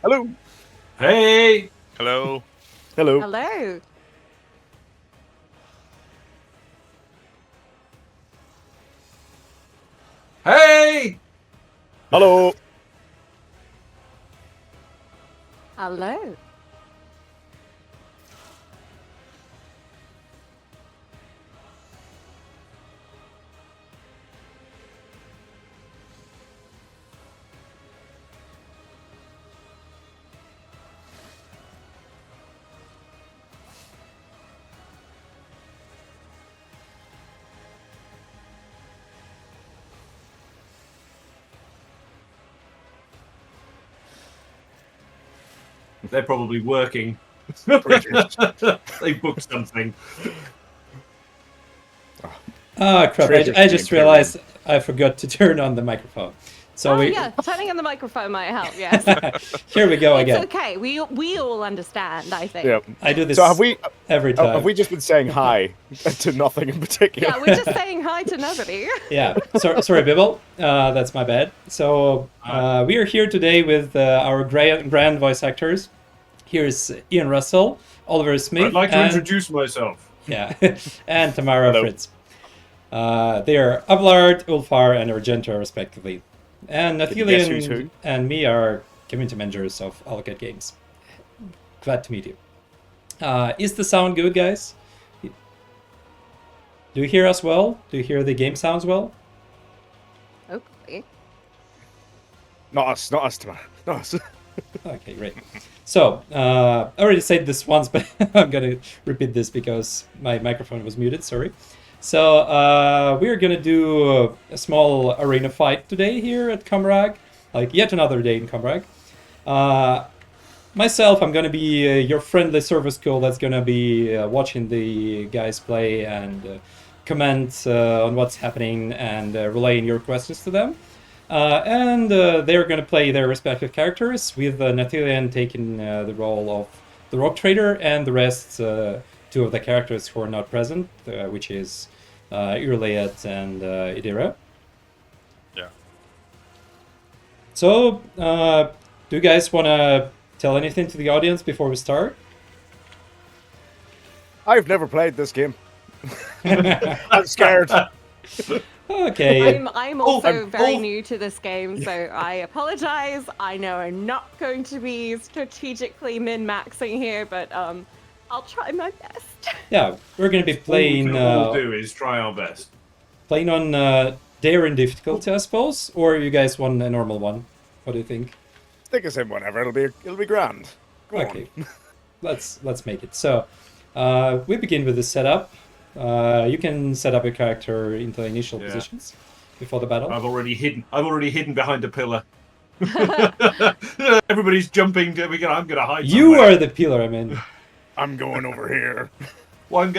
Hello. Hey! Hello. Hello. Hello. Hey! Hello. Hello. They're probably working. They booked something. Ah, crap. Traitors I to the just Imperium. realized I forgot to turn on the microphone. So Oh yeah, turning on the microphone might help. Yes. here we go It's again. okay. We all understand. I think. Yeah. I do this So have we? every time. Have we just been saying hi to nothing in particular? Yeah, we're just saying hi to nobody. Yeah, sorry, Bibble. That's my bad. So we are here today with our grand voice actors. Here's Ian Russell, Oliver Smith, I'd like to and, introduce myself. yeah, and Tamara Hello. Fritz. They are Abelard, Ulfar, and Argenta, respectively. And Can you guess who's Nathilian who? and me are community managers of Owlcat Games. Glad to meet you. Is the sound good, guys? Do you hear us well? Do you hear the game sounds well? Hopefully. Not us, Tamara. Not us. Okay, great. So, I already said this once, but I'm gonna repeat this because my microphone was muted, sorry. So, we're gonna do a small arena fight today here at Comrag, like yet another day in Comrag. Myself, I'm gonna be your friendly service call that's gonna be watching the guys play and comment on what's happening and relaying your questions to them. And they're going to play their respective characters, with Nathilian taking the role of the Rock Trader, and the rest, two of the characters who are not present, which is Owlcat and Idira. Yeah. So, do you guys want to tell anything to the audience before we start? I've never played this game. I'm scared. Okay. I'm also very oh. new to this game, so I apologize. I know I'm not going to be strategically min-maxing here, but I'll try my best. Yeah, we're going to be playing All we can all do is try our best. playing on daring difficulty, I suppose, or you guys want a normal one? What do you think? Stick us in whatever. It'll be grand. Go Okay, on. let's make it. So we begin with the setup. You can set up your character into initial positions before the battle. I've already hidden behind a pillar. Everybody's jumping. I'm gonna hide. You somewhere. are the pillar, I mean. I'm going over here. Well,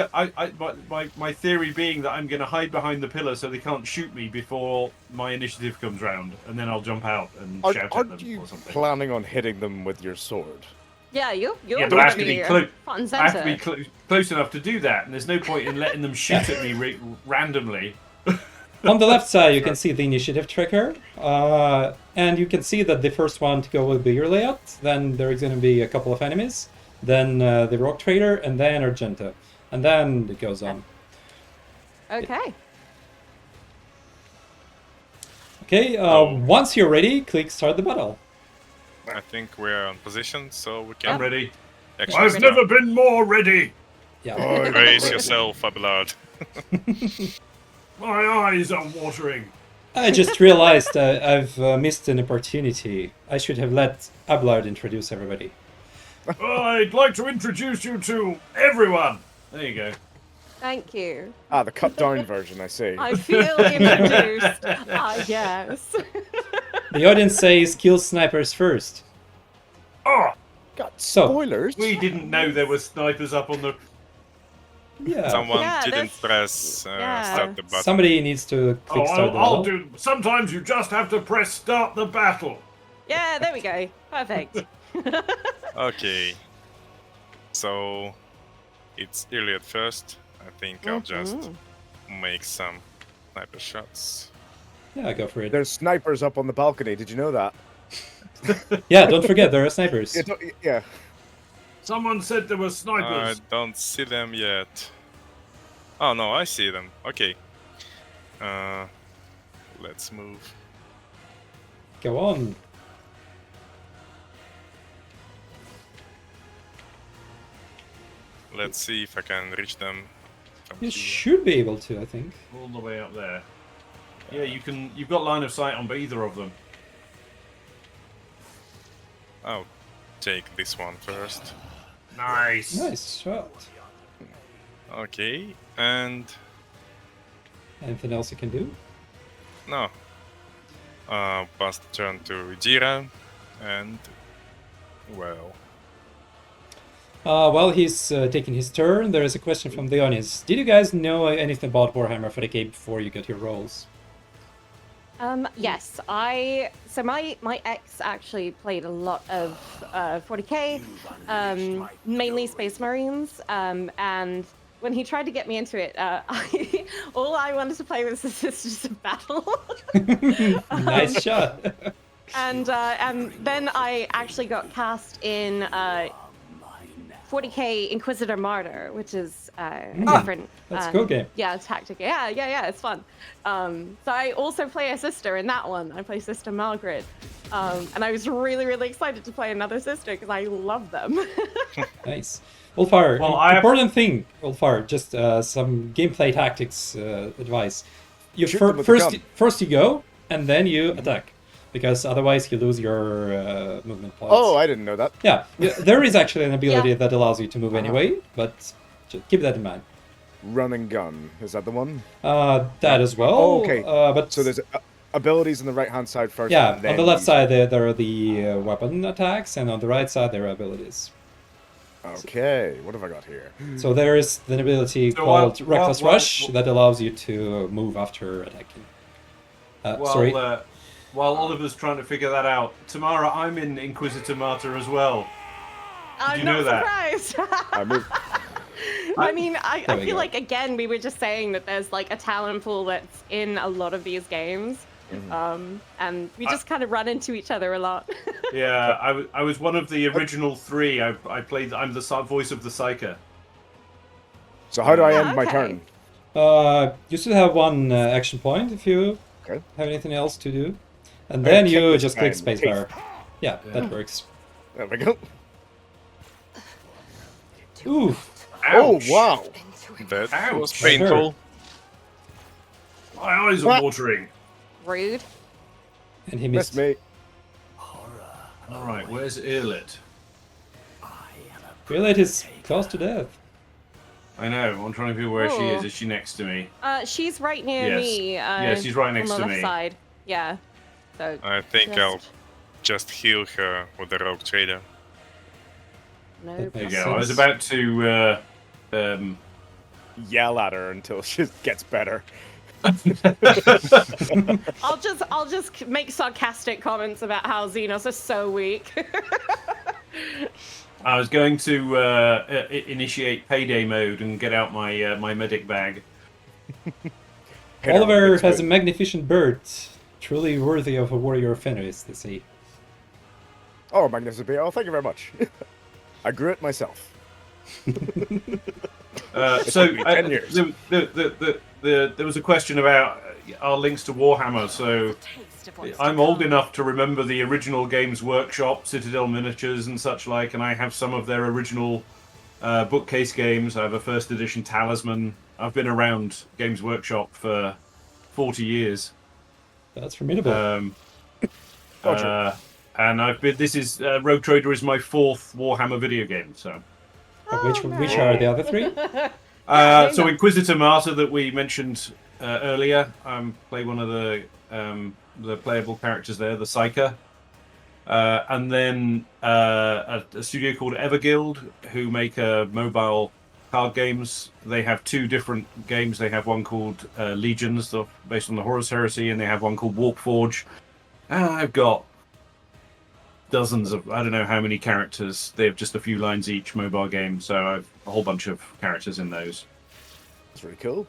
my theory being that I'm gonna hide behind the pillar so they can't shoot me before my initiative comes round, and then I'll jump out and shout at Aren't them you or something. planning on hitting them with your sword? Yeah, you're Yeah, but I have to be here. Front and I have to center. be close enough to do that, and there's no point in letting them shoot at me randomly. On the left side, you can see the initiative tracker, and you can see that the first one to go will be Owlcat. Then there is going to be a couple of enemies, then the Rock Trader, and then Argenta, and then it goes on. Okay. Okay, once you're ready, click start the battle. I think we're on position, so we can I'm ready. actually I've start. never been more ready. Yeah. Brace yourself, Abelard. My eyes are watering. I just realized I've missed an opportunity. I should have let Abelard introduce everybody. I'd like to introduce you to everyone. There you go. Thank you. Ah, the cut down version. I see. I feel introduced. Yes. The audience says kill snipers first. Oh, Got So- spoilers. we didn't know there were snipers up on the. Yeah. Someone Yeah, didn't that's- press yeah. start the button. Somebody needs to Oh, click start the I'll battle. do. Sometimes you just have to press start the battle. Yeah, there we go. Perfect. Okay. So it's early at first. I think I'll just make some sniper shots. Yeah, go for it. There's snipers up on the balcony. Did you know that? Yeah, don't forget there are snipers. Yeah. Someone said there were I snipers. don't see them yet. Oh no, I see them. Okay. Let's move. Go on. Let's see if I can reach them. from You here. should be able to, I think. All the way up there. Yeah, you can. You've got line of sight on either of them. I'll take this one first. Nice. Nice shot. Okay, and Anything else you can do? no. Pass the turn to Jira, and well, While he's taking his turn, there is a question from the audience. Did you guys know anything about Warhammer 40k before you got your roles? Yes, so my ex actually played a lot of 40k, mainly Space Marines, and when he tried to get me into it, all I wanted to play was the Sisters of Battle. Nice shot. And then I actually got cast in 40k Inquisitor Martyr, which is a different. That's a cool game. Yeah, tactic. Yeah, it's fun. So I also play a sister in that one. I play Sister Margaret, and I was really excited to play another sister because I love them. Nice. Ulfar, Well, I have- important thing, Ulfar, just some gameplay tactics advice. You Shoot them with the gun. first you go, and then you attack, because otherwise you lose your movement points. Oh, I didn't know that. Yeah, there is actually an ability Yeah. that allows you to move anyway, but just keep that in mind. Run and gun. Is that the one? That as well. Oh, okay. But So there's abilities on the right-hand side first. yeah, and then on the left you- side there are the weapon attacks, and on the right side there are abilities. Okay, what have I got here? So there is an ability So called while- Reckless while- Rush while- that allows you to move after attacking. While, Sorry. while Oliver's trying to figure that out, Tamara, I'm in Inquisitor Martyr as well. I'm you not know that? surprised. I moved. I mean, I There we feel go. like, again, we were just saying that there's like a talent pool that's in a lot of these games. And we just kind of run into each other a lot. Yeah, I was one of the original three. I played. I'm the voice of the Psyker. So how do I Ah, end my okay. turn? You still have one action point if you Okay. have anything else to do. And I then click you this just click time. spacebar. Yeah, that works. There we go. Ooh, Oh, Ouch. wow. that Ouch. was painful. My eyes are What? watering. Rude. and he Missed missed. me. All right, where's Earlet? Really, it is close to death. I know. I'm trying to figure where she Oh. is. Is she next to me? She's right near Yes. me. Yeah, she's right next on the to left me. side. Yeah. So I think just- I'll just heal her with the Rogue Trader. no That There you makes go. I was sense. about to. Yell at her until she gets better. I'll just make sarcastic comments about how Xenos are so weak. I was going to initiate payday mode and get out my my medic bag. Hit her with Oliver a big has a spoon. magnificent bird, truly worthy of a warrior of Fenris, they say. Oh, magnificent. Oh, thank you very much. I grew it myself. So took me 10 years. there was a question about our links to Warhammer. So I'm old enough to remember the original Games Workshop, Citadel Miniatures, and such like, and I have some of their original bookcase games. I have a first edition Talisman. I've been around Games Workshop for 40 years. That's formidable. Gotcha. And I've been. This is Rogue Trader is my fourth Warhammer video game. So, Which are the other three? so Inquisitor Martyr that we mentioned earlier. Play one of the playable characters there, the Psyker. And then a studio called Everguild, who make mobile card games. They have two different games. They have one called Legions, based on the Horus Heresy, and they have one called Warpforge. I've got dozens of, I don't know how many characters. They have just a few lines each mobile game, so I've a whole bunch of characters in those. That's really cool.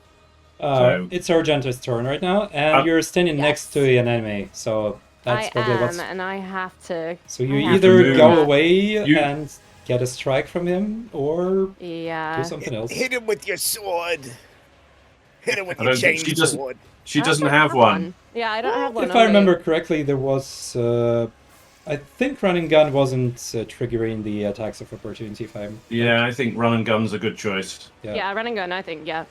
So- It's Argenta's turn right now, and you're standing next to an enemy, so That's probably what's... and I have to. So I you have to either do go that. away You- and get a strike from him, or Yeah. do something else. Hit him with your sword. Hit him with I your don't think chain she doesn't- sword. She I doesn't don't have one. Yeah, I don't have one. If on I me. remember correctly, there was... I think run and gun wasn't triggering the attacks of opportunity if I'm... Yeah, I think run and gun's a good choice. Yeah, run and gun. I think. Yeah.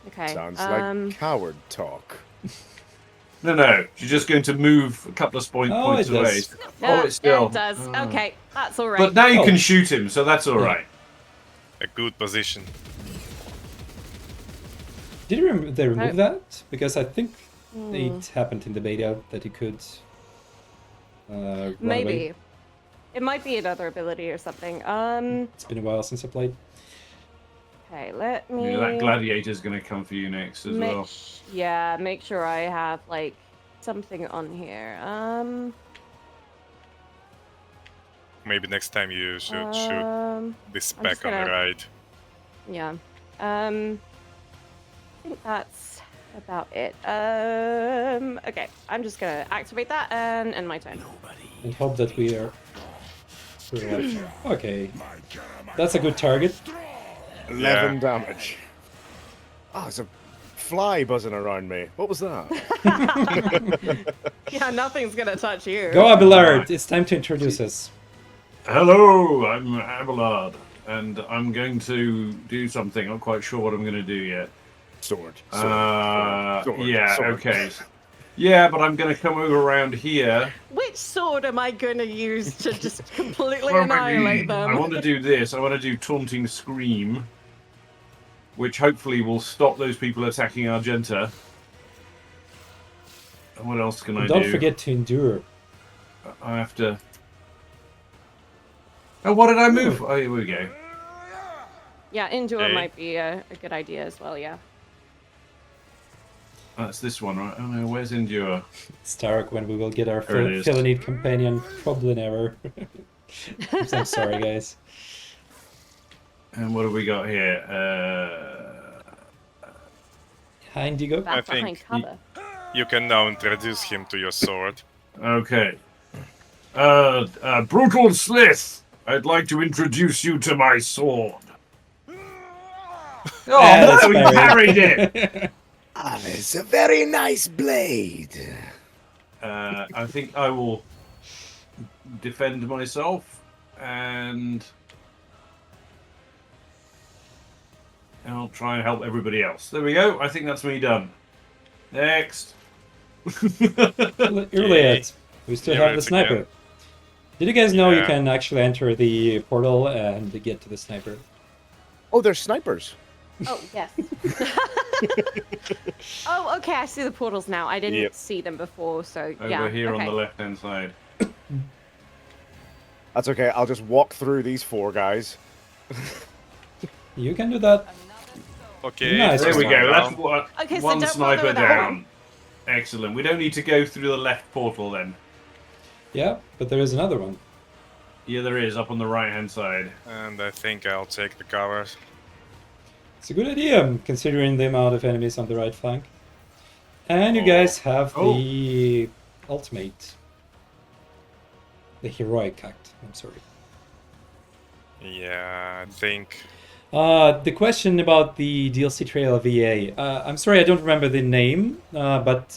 Okay. Sounds like coward talk. No. She's just going to move a couple of points it away. does. Yeah, It's still. it does. Oh. Okay, that's all right. But now you Oh. can shoot him, so that's all Yeah. right. A good position. Did you they remove No. that? Because I think it happened in the beta that you could run Maybe. away. It might be another ability or something. It's been a while since I played. Okay, let me. Yeah, that gladiator's going to come for you next as well. Yeah, make sure I have like something on here. Maybe next time you should shoot this I'm back just on the gonna- right. Yeah. I think that's about it. Okay, I'm just gonna activate that and end my turn. And hope that we are... Okay. That's a good target. 11 damage. Oh, there's a fly buzzing around me. What was that? Yeah, nothing's gonna touch you. Go Abelard! It's time to introduce us. Hello, I'm Abelard, and I'm going to do something. I'm not quite sure what I'm going to do yet. Sword. Yeah, sword. okay. Yeah, but I'm going to come over around here. Which sword am I gonna use to just completely annihilate them? I want to do this. I want to do Taunting Scream, which hopefully will stop those people attacking Argenta. And what else can I do? Don't forget to endure. I have to... Oh, what did I move? Oh, here we go. Yeah, endure Hey. might be a good idea as well. Yeah. That's this one, right? Oh no, where's Endure? It's dark when we will get our There it is. Felonite companion. Probably never. I'm sorry, guys. And what have we got here? Behind you go. Back I behind think cover. You can now introduce him to your sword. Okay. Brutal Slith, I'd like to introduce you to my sword. Oh, that's no, he very- parried it! Ah, it's a very nice blade. I think I will defend myself, and I'll try and help everybody else. There we go. I think that's me done. Next. Early yet. We still Yeah, have the it's sniper. again. Did you guys know you Yeah. can actually enter the portal and get to the sniper? Oh, they're snipers. Oh yes. Oh, okay. I see the portals now. I didn't Yep. see them before, so Over yeah. here okay. on the left-hand side. That's okay. I'll just walk through these 4 guys. You can do that. Okay, Nice. There we first go. one That's down. one, Okay, so one don't sniper bother with that down. one. Excellent. We don't need to go through the left portal then. Yeah, but there is another one. Yeah, there is, up on the right-hand side. And I think I'll take the cover. It's a good idea, considering the amount of enemies on the right flank. And you Oh. guys have Oh. the ultimate. The heroic act, I'm sorry. Yeah, I think. The question about the DLC trailer VA. I'm sorry, I don't remember the name, but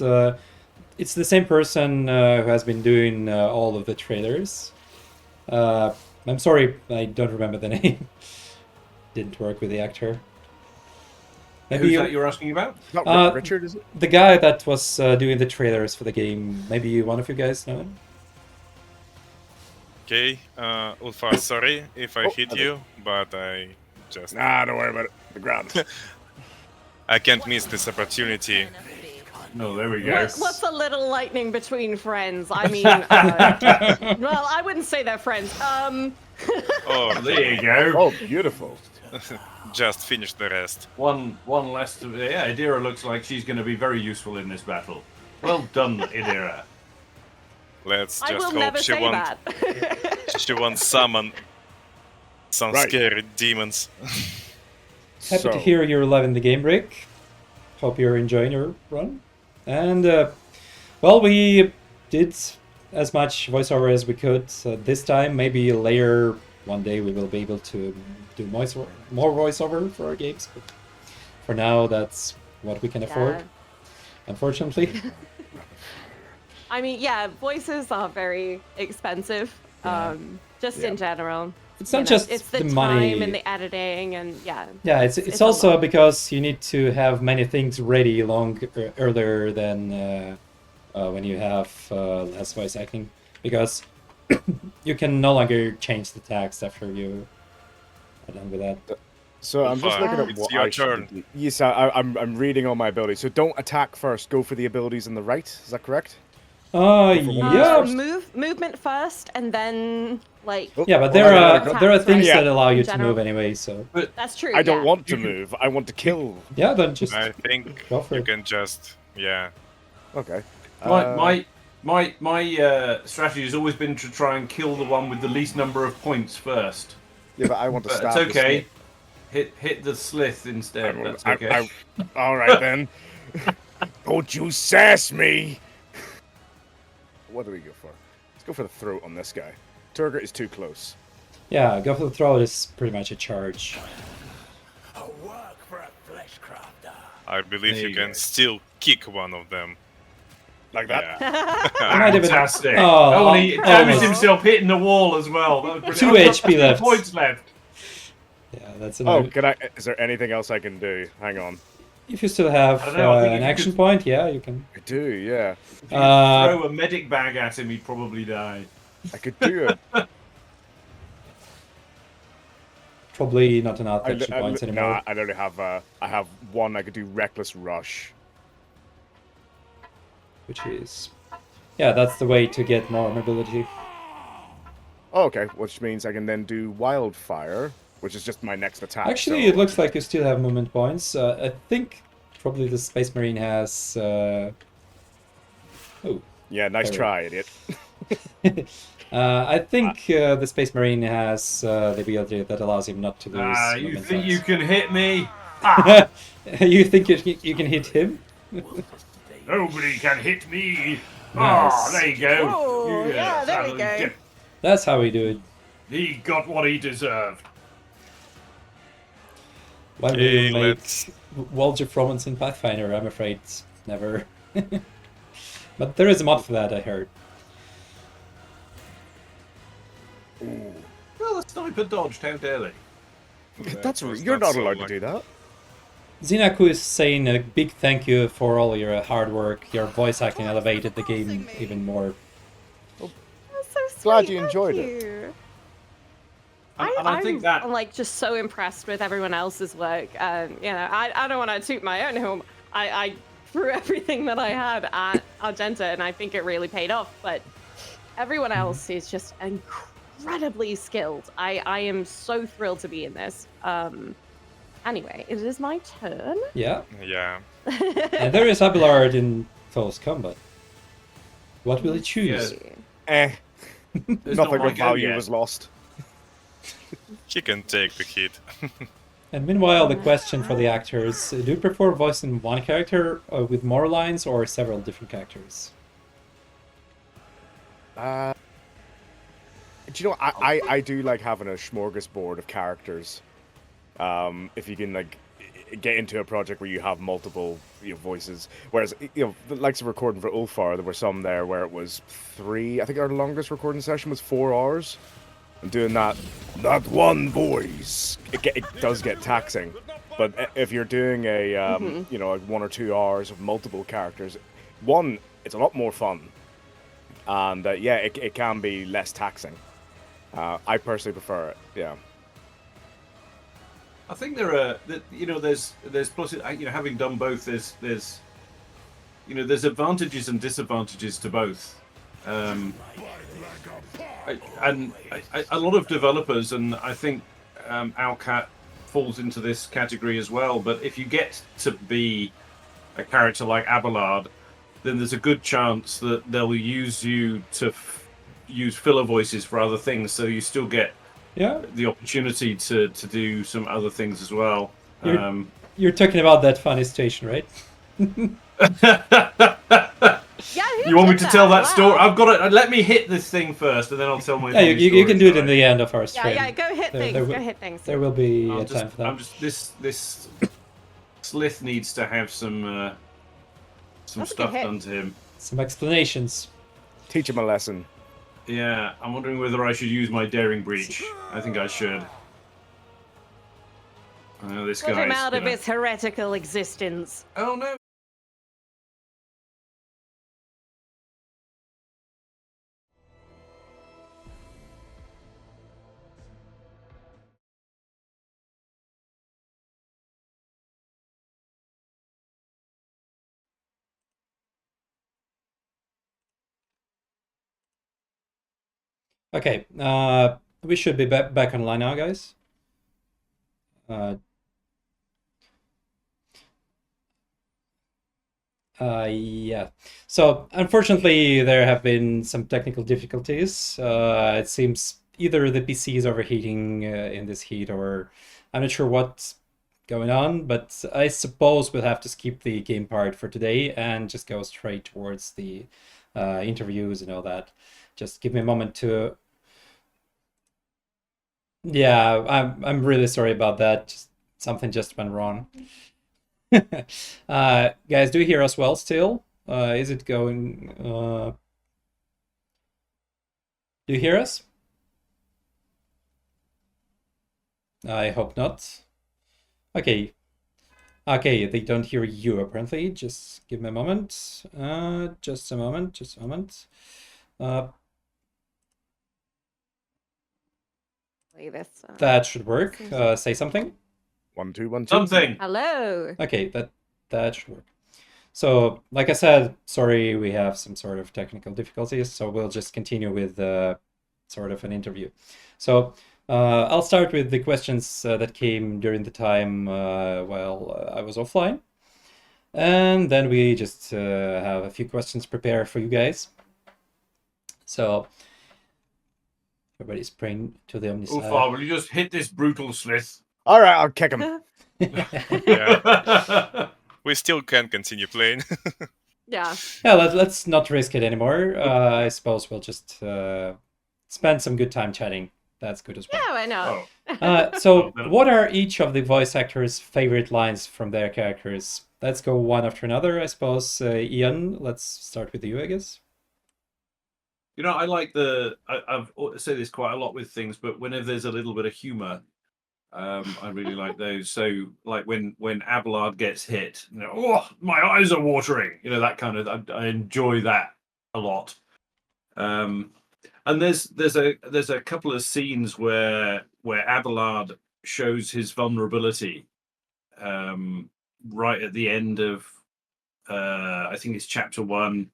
it's the same person who has been doing all of the trailers. I'm sorry, I don't remember the name. Didn't work with the actor. Who's that you're asking about? Not Uh, Richard, is it? The guy that was doing the trailers for the game. Maybe one of you guys know him? Okay, Ulfar, sorry if I Oh, hit okay. you, but I just. Nah, don't worry about it. The ground. I can't miss this opportunity. No, there we go. What's a little lightning between friends? I mean, well, I wouldn't say they're friends. Oh, There you go. Oh, beautiful. just finish the rest. One less. Yeah, Idira looks like she's going to be very useful in this battle. Well done, Idira. Let's I just will hope never she say won't. that. She won't summon some Right. scary demons. Happy to hear you're loving the game break. Hope you're enjoying your run. And, well, we did as much voiceover as we could this time. Maybe later one day we will be able to do more voiceover for our games. But for now, that's what we can afford, unfortunately. I mean, yeah, voices are very expensive, just in general. It's not just it's the the time money and the editing and Yeah, it's also because you need to have many things ready earlier than when you have less voice acting, because you can no longer change the text after you are done with that. So I'm just looking at It's what your I should turn. do. Yes, I'm reading all my abilities. So don't attack first. Go for the abilities on the right. Is that correct? Yeah. Movement first, and then like. Oh, Yeah, but well, there are things right? that allow you In to general. move anyway. So That's true. I don't yeah. want to move. I want to kill. yeah, then just I think go for you it. can just, yeah. Okay. My strategy has always been to try and kill the one with the least number of points first. Yeah, but I want to But stab. it's the okay. snake. Hit the slith instead. That's okay. All right then. Don't you sass me. What do we go for? Let's go for the throat on this guy. Turgor is too close. Yeah, go for the throat is pretty much a charge. I believe There you you can go. still kick one of them. Like that. Yeah. Might have been- Fantastic. Oh, and he damaged almost. himself hitting the wall as well. That was 2 brilliant. HP left. 2 points left. Yeah, that's Oh, enough. is there anything else I can do? Hang on. If you still have I don't know, I think an if you action could- point, yeah, you can. I do, yeah. If you Uh, throw a medic bag at him, he'd probably die. I could do it. Probably not enough action points anymore. No, I only have. I have one. I could do reckless rush. Which is, yeah, that's the way to get more mobility. Oh, okay, which means I can then do wildfire, which is just my next attack. Actually, so- it looks like you still have movement points. I think probably the Space Marine has. Oh, Yeah, nice Sorry. try, idiot. I think the Space Marine has the ability that allows him not to lose. You movement think you points. can hit me? You think you can hit him? Nobody can hit me. Nice. Oh, there you go. Oh, yeah, there we that'll go. get- That's how we do it. He got what he deserved. Why will Okay, you make let's. Walter Fromans in Pathfinder? I'm afraid never. But there is a mod for that, I heard. Well, the sniper dodged. How dare they? That's was you're not not so allowed to lucky. do that. Xenaku is saying a big thank you for all your hard work. Your voice acting elevated the game even more. That's so sweet. Glad you thank enjoyed it. you. And I think that I'm like just so impressed with everyone else's work. You know, I don't want to toot my own home. I threw everything that I had at Argenta, and I think it really paid off. But everyone else is just incredibly skilled. I am so thrilled to be in this. Anyway, it is my turn. Yeah, Yeah. and there is Abelard in close combat. What will he choose? Yeah. Nothing There's not my of go value yet. was lost. He can take the hit. And meanwhile, the question for the actors: do you prefer voicing one character with more lines or several different characters? Do you know, I do like having a smorgasbord of characters. If you can like get into a project where you have multiple voices, whereas the likes of recording for Ulfar, there were some there where it was 3. I think our longest recording session was 4 hours. And doing that, not one voice, it does get taxing. But if you're doing a like 1 or 2 hours of multiple characters, it's a lot more fun. And it can be less taxing. I personally prefer it. Yeah. I think there are, there's pluses. Having done both, there's advantages and disadvantages to both. A lot of developers, and I think Owlcat falls into this category as well. But if you get to be a character like Abelard, then there's a good chance that they'll use you to use filler voices for other things, so you still get the opportunity to do some other things as well. You're talking about that funny station, right? Yeah, You want me to tell that story? Wow. I've got to let me hit this thing first, and then I'll tell my. Yeah, you can do it in the end of our stream. Yeah, go hit things. Go hit things. There will be a time for that. This Slith needs to have some That's a stuff good hit. done to him. Some explanations. Teach him a lesson. Yeah, I'm wondering whether I should use my daring breach. I think I should. This Put guy. him out of his heretical existence. Oh no. Okay, we should be back online now, guys. Yeah. So, unfortunately, there have been some technical difficulties. It seems either the PC is overheating in this heat, or I'm not sure what's going on, but I suppose we'll have to skip the game part for today and just go straight towards the interviews and all that. Just give me a moment to... Yeah, I'm really sorry about that. Something just went wrong. Guys, do you hear us well still? Is it going... Do you hear us? I hope not. Okay. Okay, they don't hear you apparently. Just give me a moment. Just a moment. Just a moment. Play this. That should work. Say something. 1 2 1 2. Something. Hello. Okay, that should work. So, like I said, sorry, we have some sort of technical difficulties, so we'll just continue with sort of an interview. So, I'll start with the questions that came during the time while I was offline. And then we just have a few questions prepared for you guys. So, everybody's praying to the Omniscient. Ulfar, will you just hit this brutal Slith? All right, I'll kick him. Yeah. We still can continue playing. Yeah. Yeah, let's not risk it anymore. I suppose we'll just spend some good time chatting. That's good as well. Yeah, I know. So, what are each of the voice actors' favorite lines from their characters? Let's go one after another, I suppose. Ian, let's start with you, I guess. You know, I like I've said this quite a lot with things, but whenever there's a little bit of humor, I really like those. So, like when Abelard gets hit, you know, oh, my eyes are watering. You know, that kind of. I enjoy that a lot. And there's a couple of scenes where Abelard shows his vulnerability, right at the end of, I think it's chapter 1.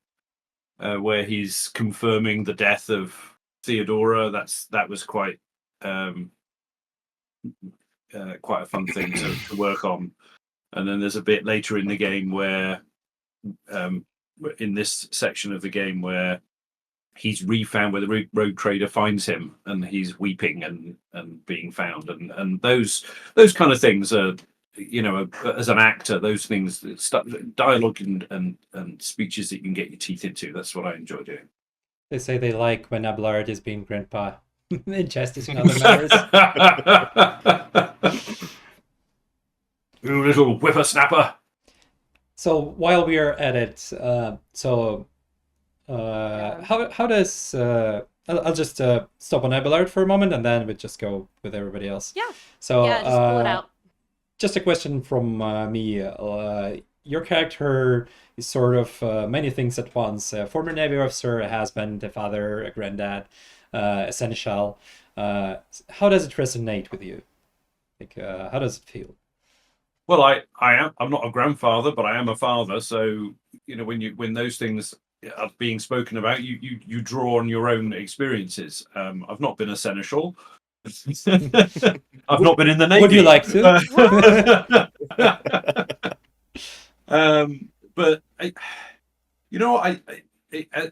Where he's confirming the death of Theodora. That was quite a fun thing to work on. And then there's a bit later in the game where, in this section of the game, where he's refound, where the rogue trader finds him, and he's weeping and being found, and those kind of things are. You know, as an actor, those things, dialogue and speeches that you can get your teeth into. That's what I enjoy doing. They say they like when Abelard is being grandpa. Justice and other matters. You little whippersnapper. So while we are at it, how does I'll just stop on Abelard for a moment, and then we'll just go with everybody else. Yeah. So Yeah, just pull it out. Just a question from me. Your character is sort of many things at once. Former Navy officer, a husband, a father, a granddad, a seneschal. How does it resonate with you? Like, how does it feel? Well, I'm not a grandfather, but I am a father. So, you know, when those things are being spoken about, you draw on your own experiences. I've not been a seneschal. I've not been in the Navy. Would you like to? But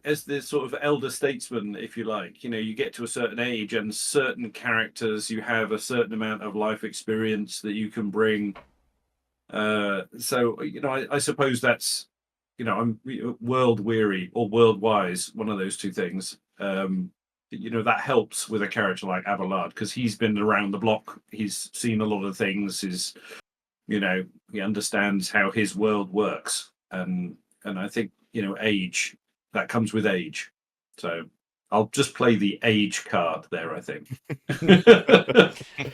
as the sort of elder statesman, if you like, you know, you get to a certain age, and certain characters, you have a certain amount of life experience that you can bring. So, you know, I suppose that's I'm world weary or world wise, one of those two things. That helps with a character like Abelard because he's been around the block. He's seen a lot of things. He understands how his world works, and I think age that comes with age. So I'll just play the age card there. I think.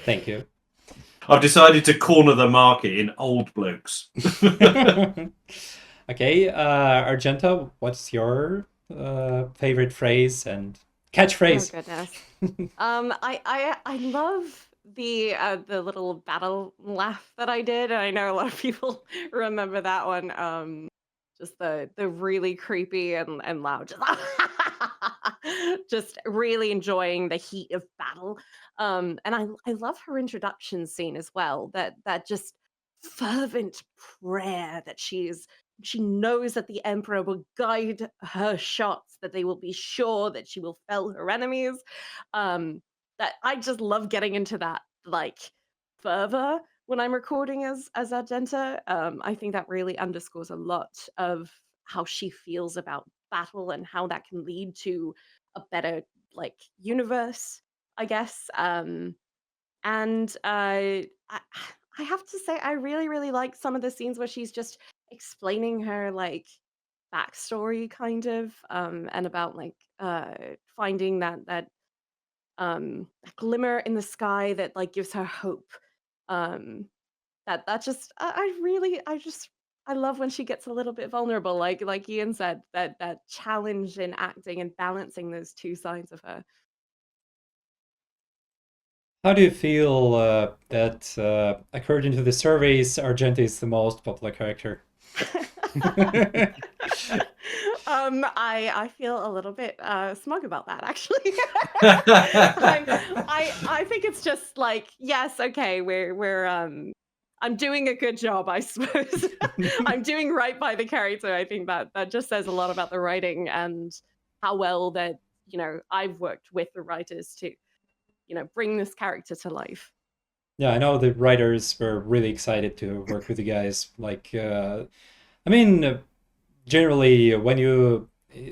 Thank you. I've decided to corner the market in old blokes. Okay, Argenta, what's your favorite phrase and catchphrase? Oh goodness. I love the little battle laugh that I did. And I know a lot of people remember that one. Just the really creepy and loud. Just really enjoying the heat of battle. And I love her introduction scene as well. That just fervent prayer that she knows that the emperor will guide her shots, that they will be sure that she will fell her enemies. That I just love getting into that like fervor when I'm recording as Argenta. I think that really underscores a lot of how she feels about battle and how that can lead to a better like universe, I guess. And I have to say, I really, really like some of the scenes where she's just explaining her like backstory, kind of, and about like finding that glimmer in the sky that like gives her hope. Um, that just I love when she gets a little bit vulnerable, like Ian said, that challenge in acting and balancing those two sides of her. How do you feel that, according to the surveys, Argenta is the most popular character? I feel a little bit smug about that, actually. I think it's just like, yes, okay, I'm doing a good job, I suppose. I'm doing right by the character. I think that just says a lot about the writing and how well that I've worked with the writers to bring this character to life. Yeah, I know the writers were really excited to work with you guys. Like, I mean, generally, when you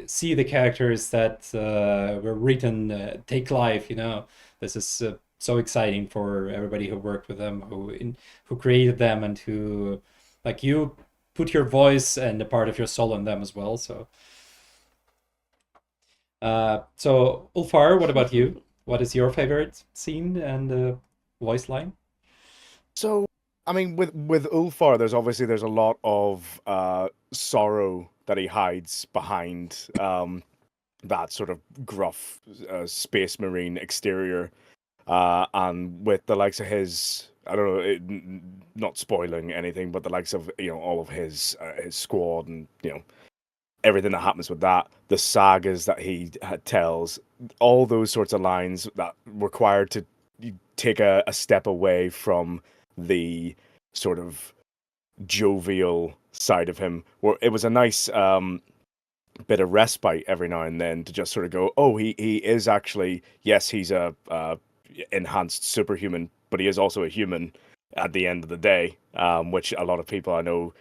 see the characters that were written take life, this is so exciting for everybody who worked with them, who created them, and who, like, you put your voice and a part of your soul in them as well. So, Ulfar, what about you? What is your favorite scene and voice line? So, I mean, with Ulfar, there's a lot of sorrow that he hides behind that sort of gruff space marine exterior, and with the likes of his, I don't know, not spoiling anything, but the likes of all of his squad and everything that happens with that, the sagas that he tells, all those sorts of lines that required to take a step away from the sort of jovial side of him, where it was a nice bit of respite every now and then to just sort of go, oh, he is actually, yes, he's a enhanced superhuman, but he is also a human at the end of the day, which a lot of people I know,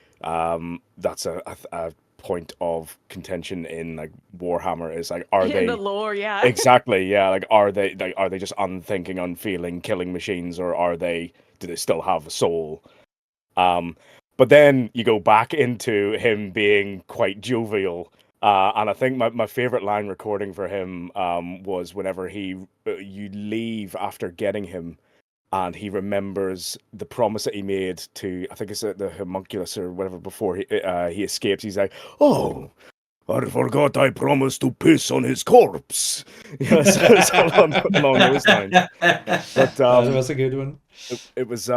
that's a point of contention in like Warhammer, is like, are they in the lore, yeah. exactly, yeah, like are they just unthinking, unfeeling killing machines, or do they still have a soul? But then you go back into him being quite jovial, and I think my favorite line recording for him was whenever you leave after getting him, and he remembers the promise that he made to, I think it's the homunculus or whatever, before he escapes. He's like, "Oh, I forgot I promised to piss on his corpse." So along those lines. But That was a good one. it was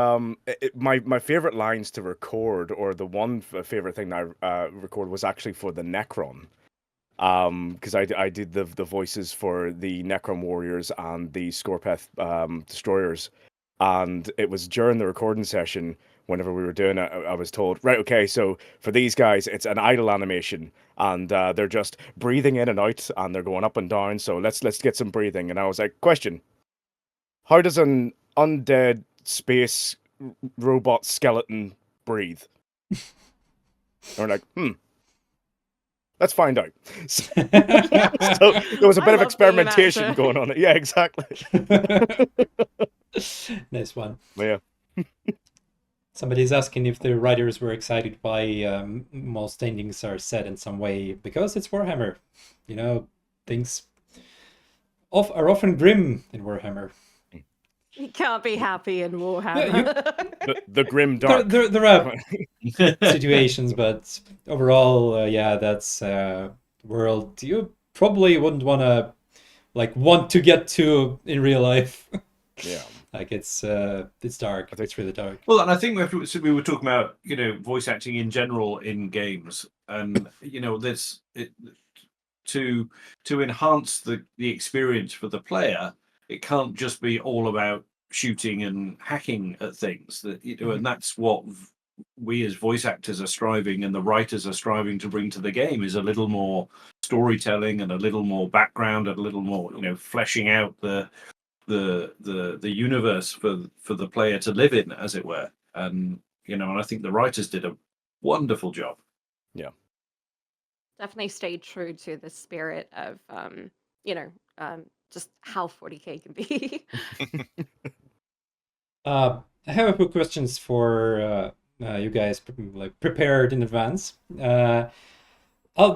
my favorite lines to record, or the one favorite thing that I record, was actually for the Necron. Because I did the voices for the Necron warriors and the Scorpeth destroyers, and it was during the recording session. Whenever we were doing it, I was told, right, okay, so for these guys, it's an idle animation, and they're just breathing in and out, and they're going up and down. So let's get some breathing. And I was like, question: how does an undead space robot skeleton breathe? And we're like, Let's find out. So, Yeah. so there was a I bit of love being an experimentation actor. going on. Yeah, exactly. Nice one. Yeah. Somebody's asking if the writers were excited why most endings are set in some way, because it's Warhammer. You know, things are often grim in Warhammer. You can't be happy in Warhammer. Yeah, The grim dark. There are situations, but overall, yeah, that's a world you probably wouldn't want to get to in real life. Yeah. Like it's dark. It's really dark. Well, and I think we were talking about voice acting in general in games, and there's to enhance the experience for the player. It can't just be all about shooting and hacking at things. That and that's what we as voice actors are striving, and the writers are striving to bring to the game, is a little more storytelling and a little more background and a little more fleshing out the universe for the player to live in, as it were. And and I think the writers did a wonderful job. Yeah. Definitely stayed true to the spirit of just how 40K can be. I have a few questions for you guys, prepared in advance. I'll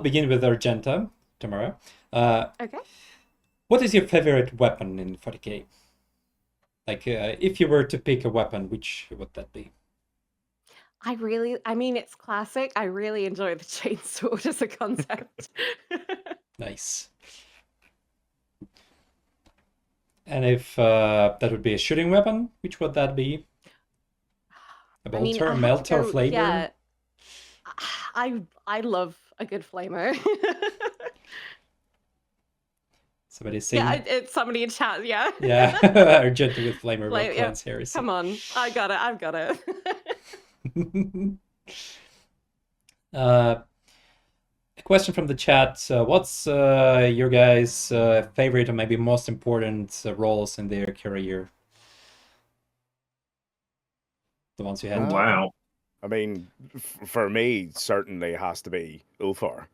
begin with Argenta, Tamara. Okay. What is your favorite weapon in 40K? Like, if you were to pick a weapon, which would that be? I mean, it's classic. I really enjoy the chainsword as a concept. Nice. And if that would be a shooting weapon, which would that be? A bolter, I have melter, to go- flamer? Yeah, I love a good flamer. Somebody's saying, Yeah, it's somebody in chat. Yeah. yeah, Argenta with flamer Like, yeah, plans here. Come on, I've got it. A question from the chat. What's your guys' favorite or maybe most important roles in their career? The ones you had. Wow. I mean, for me, certainly has to be Ulfar.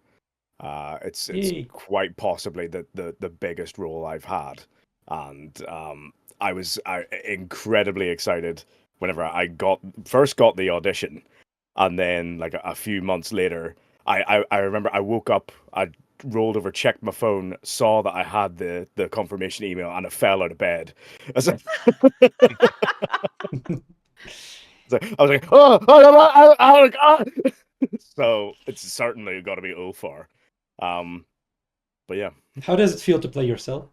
It's Yay. quite possibly the biggest role I've had, and I was incredibly excited whenever I first got the audition, and then like a few months later, I remember I woke up, I rolled over, checked my phone, saw that I had the confirmation email, and I fell out of bed. I was like, oh God! So it's certainly got to be Ulfar. But yeah. How does it feel to play yourself?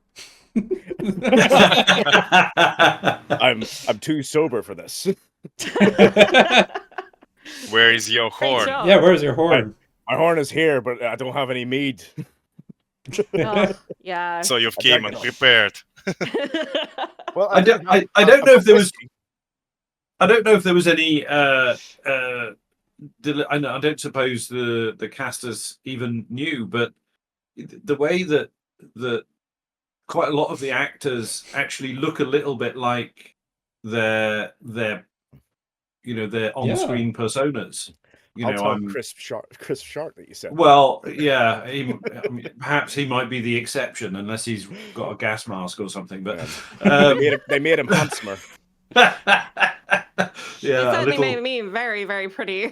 I'm too sober for this. Where is your Great horn? job. Yeah, where's your horn? My horn is here, but I don't have any mead. Oh, yeah. So you've I came drank and it all. prepared. Well, I don't know if there was. I don't know if there was any. I don't suppose the casters even knew, but the way that quite a lot of the actors actually look a little bit like their on-screen personas. I'll tell Chris Sharp that you said. Well, yeah, I mean, perhaps he might be the exception unless he's got a gas mask or something. But They made him handsomer. You yeah, certainly made me very, very pretty.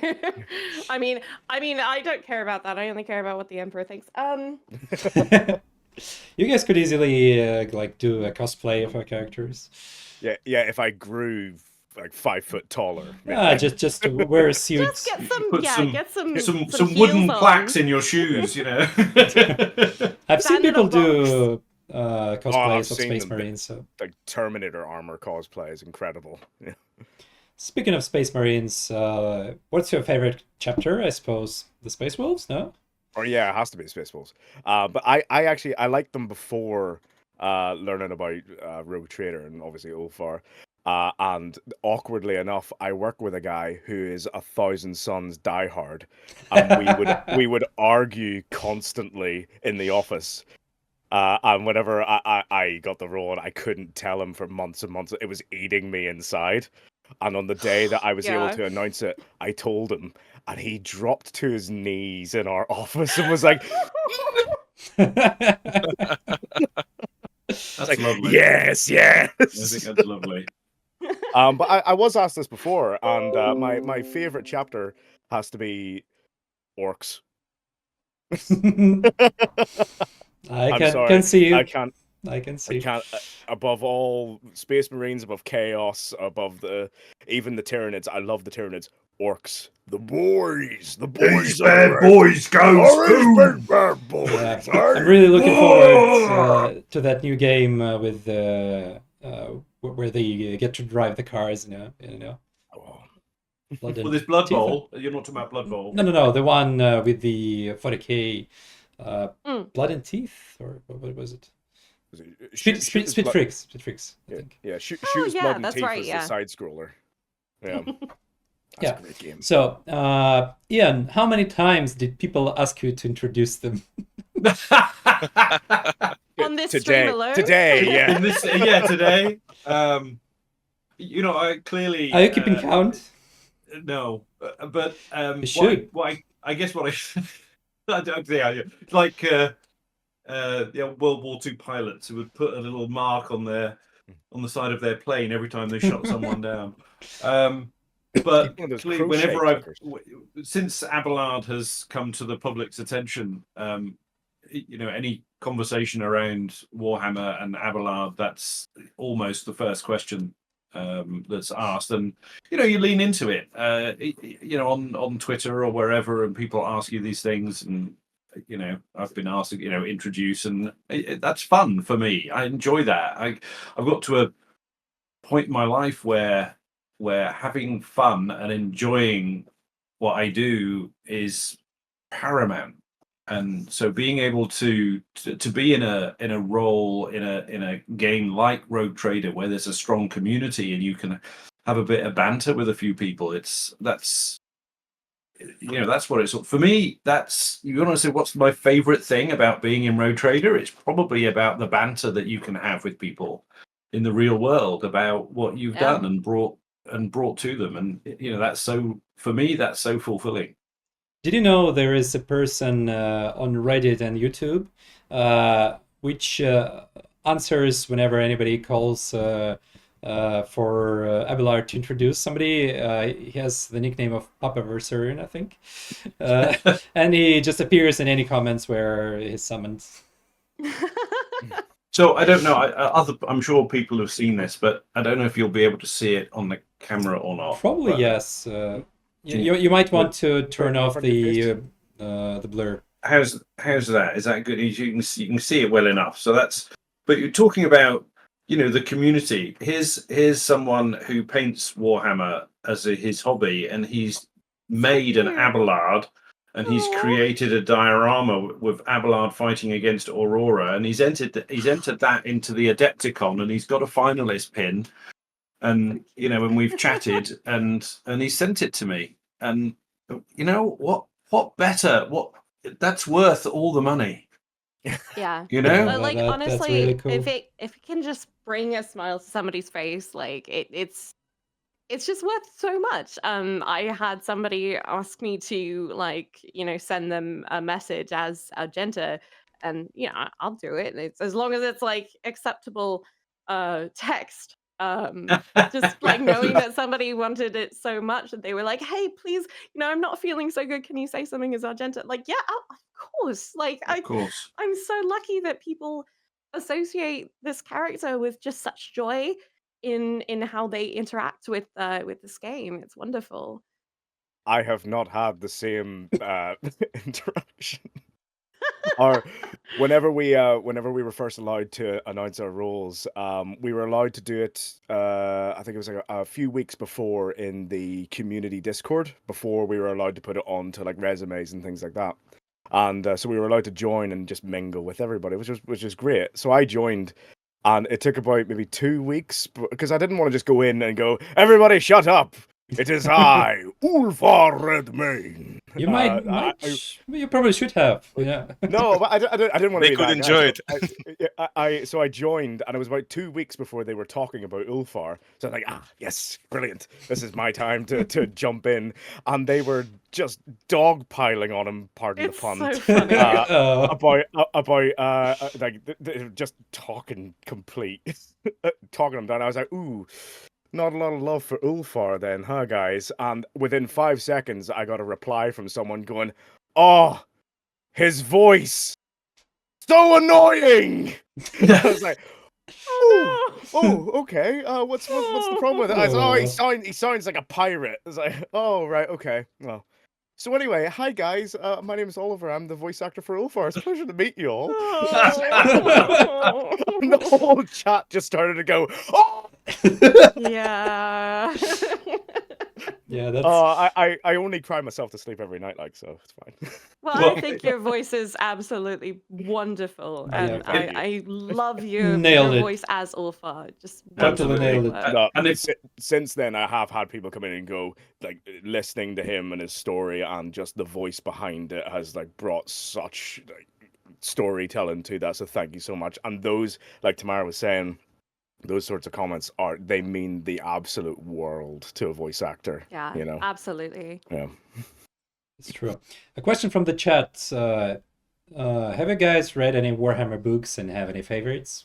I mean, I don't care about that. I only care about what the Emperor thinks. You guys could easily do a cosplay of our characters. Yeah. If I grew like 5 foot taller. Yeah, just to wear a suit. Just get some, Put get some wooden heels on. plaques in your shoes, I've seen Stand in a people do cosplays of seen Space them. Marines. So, Like Terminator armor cosplay is incredible. Yeah. speaking of Space Marines, what's your favorite chapter? I suppose the Space Wolves. No. Or yeah, it has to be Space Wolves. But I actually liked them before learning about Rogue Trader and obviously Ulfar. And awkwardly enough, I work with a guy who is 1,000 Suns diehard, and we would argue constantly in the office. And whenever I got the role, and I couldn't tell him for months and months, it was eating me inside. And on the day that I was able Yeah. to announce it, I told him, and he dropped to his knees in our office and was like, That's lovely. yes, I think yes. that's lovely. But I was asked this before, and my favorite chapter has to be orcs. I I'm can sorry, see you. I can't. I can I see. can't. Above all, Space Marines, above Chaos, above even the Tyranids. I love the Tyranids. Orcs, the boys are boys goes bad boys. Yeah, are I'm really looking Roar! forward to that new game with where they get to drive the cars. Oh, Blood Well, and this Blood Teeth. Bowl. You're not talking about Blood Bowl. No, the one with the 40k Blood and Teeth, or what was it? Speed Freaks, I think. Yeah, shoot Oh, his yeah, blood and that's teeth right, as yeah. the side scroller. Yeah, that's Yeah. a great game. So, Ian, how many times did people ask you to introduce them? On this stream alone? Today, yeah. Today. I clearly. Are you keeping count? No, but You should. I guess what I don't think it's like World War II pilots who would put a little mark on the side of their plane every time they shot someone down. But One of those clearly, crochet whenever clickers. since Abelard has come to the public's attention, any conversation around Warhammer and Abelard, that's almost the first question that's asked, and you lean into it, on Twitter or wherever, and people ask you these things, and I've been asked to introduce, and that's fun for me. I enjoy that. I've got to a point in my life where having fun and enjoying what I do is paramount. And so being able to be in a role in a game like Rogue Trader, where there's a strong community and you can have a bit of banter with a few people, that's what it's for me. That's, you want to say what's my favorite thing about being in Rogue Trader? It's probably about the banter that you can have with people in the real world about what you've done and brought to them, and that's so, for me, that's so fulfilling. Did you know there is a person on Reddit and YouTube which answers whenever anybody calls for Abelard to introduce somebody? He has the nickname of Papa Versarian, I think. And he just appears in any comments where he's summoned. So I don't know. I'm sure people have seen this, but I don't know if you'll be able to see it on the camera or not. Probably but yes. You might want to turn off the blur. How's that? Is that good? You can see it well enough. So that's. But you're talking about the community. Here's someone who paints Warhammer as his hobby, and he's made an Abelard. And he's created a diorama with Abelard fighting against Aurora, and he's entered that into the Adepticon, and he's got a finalist pin, and and we've chatted, and he sent it to me, and what better? That's worth all the money. Yeah. Yeah, Like that's honestly, really cool. if it can just bring a smile to somebody's face, like it's just worth so much. I had somebody ask me to send them a message as Argenta, and I'll do it. It's as long as it's like acceptable text. Just like knowing that somebody wanted it so much that they were like, hey, please, I'm not feeling so good. Can you say something as Argenta? Like, yeah, of course. Like, Of course. I'm so lucky that people associate this character with just such joy in how they interact with this game. It's wonderful. I have not had the same interaction. Or whenever we were first allowed to announce our roles, we were allowed to do it. I think it was like a few weeks before in the community Discord, before we were allowed to put it on to like resumes and things like that. And so we were allowed to join and just mingle with everybody, which was great. So I joined. And it took about maybe 2 weeks because I didn't want to just go in and go, everybody shut up. It is I, Ulfar Redmane. You you probably should have. Yeah. No, but I didn't want to They be could that enjoy it. So I joined, and it was about 2 weeks before they were talking about Ulfar. So I was like, yes, brilliant. This is my time to jump in. And they were just dogpiling on him, pardon It's the pun. so funny. About they're just talking complete, talking him down. I was like, ooh. Not a lot of love for Ulfar then, huh, guys? And within 5 seconds, I got a reply from someone going, "Oh, his voice, so annoying." I was like, "Oh, okay. What's the problem with it?" I was like, "Oh, he sounds like a pirate." I was like, "Oh, right, okay. Well." So anyway, hi guys. My name is Oliver. I'm the voice actor for Ulfar. It's a pleasure to meet you all. And the whole chat just started to go, "Oh!" Yeah. Yeah, that's. I only cry myself to sleep every night, like, so it's fine. Well, I think your voice is absolutely wonderful, and Yeah. I love your Nailed it. voice as Ulfar. Just Totally nailed it. No, And it's since then, I have had people come in and go, like, listening to him and his story, and just the voice behind it has like brought such like storytelling to that. So thank you so much. And those, like Tamara was saying, those sorts of comments they mean the absolute world to a voice actor. yeah, you know. absolutely. Yeah. It's true. A question from the chat. Have you guys read any Warhammer books and have any favorites?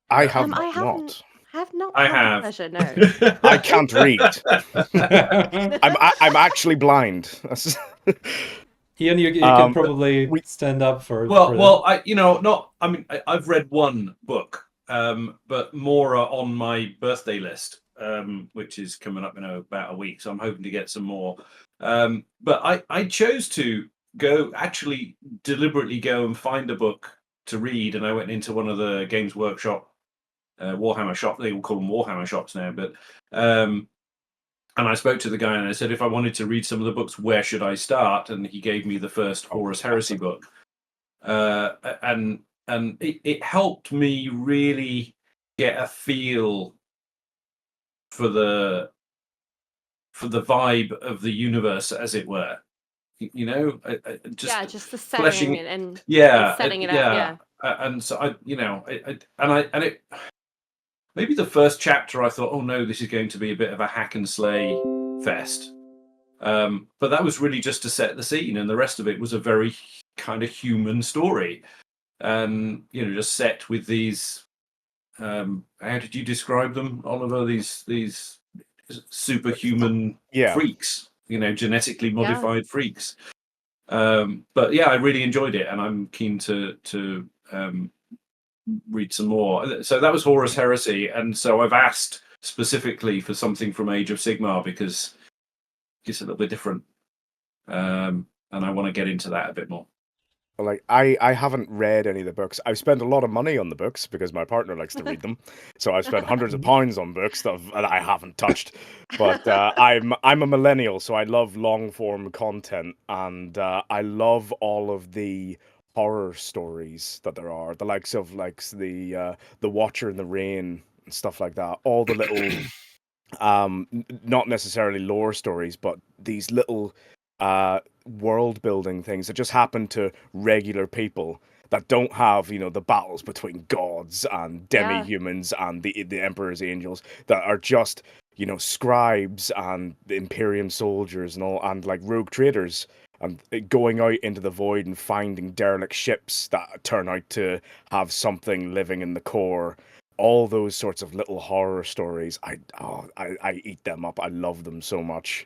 I have I haven't- not. Have not. I had have. the pleasure, no. I can't read. I'm actually blind. Ian, you can probably we- stand up for. well, I've read one book, but more are on my birthday list, which is coming up in about a week. So I'm hoping to get some more. But I chose to deliberately go and find a book to read, and I went into one of the Games Workshop Warhammer shop. They all call them Warhammer shops now, but and I spoke to the guy and I said, if I wanted to read some of the books, where should I start? And he gave me the first Horus Heresy book, and it helped me really get a feel for the vibe of the universe, as it were. You know, just the setting and setting it up. Yeah. And so it maybe the first chapter I thought, oh no, this is going to be a bit of a hack and slay fest. But that was really just to set the scene, and the rest of it was a very kind of human story. Just set with these how did you describe them, Oliver? These superhuman freaks, genetically modified freaks. But yeah, I really enjoyed it, and I'm keen to read some more. So that was Horus Heresy, and so I've asked specifically for something from Age of Sigmar because it's a little bit different, and I want to get into that a bit more. Like, I haven't read any of the books. I've spent a lot of money on the books because my partner likes to read them. So I've spent hundreds of pounds on books that I haven't touched. But I'm a millennial, so I love long form content, and I love all of the horror stories that there are. The likes of the Watcher in the Rain and stuff like that. All the little not necessarily lore stories, but these little world building things that just happen to regular people that don't have, the battles between gods and demi-humans and the Emperor's angels, that are just, scribes and Imperium soldiers and all, and like rogue traders, and going out into the void and finding derelict ships that turn out to have something living in the core. All those sorts of little horror stories, I eat them up. I love them so much.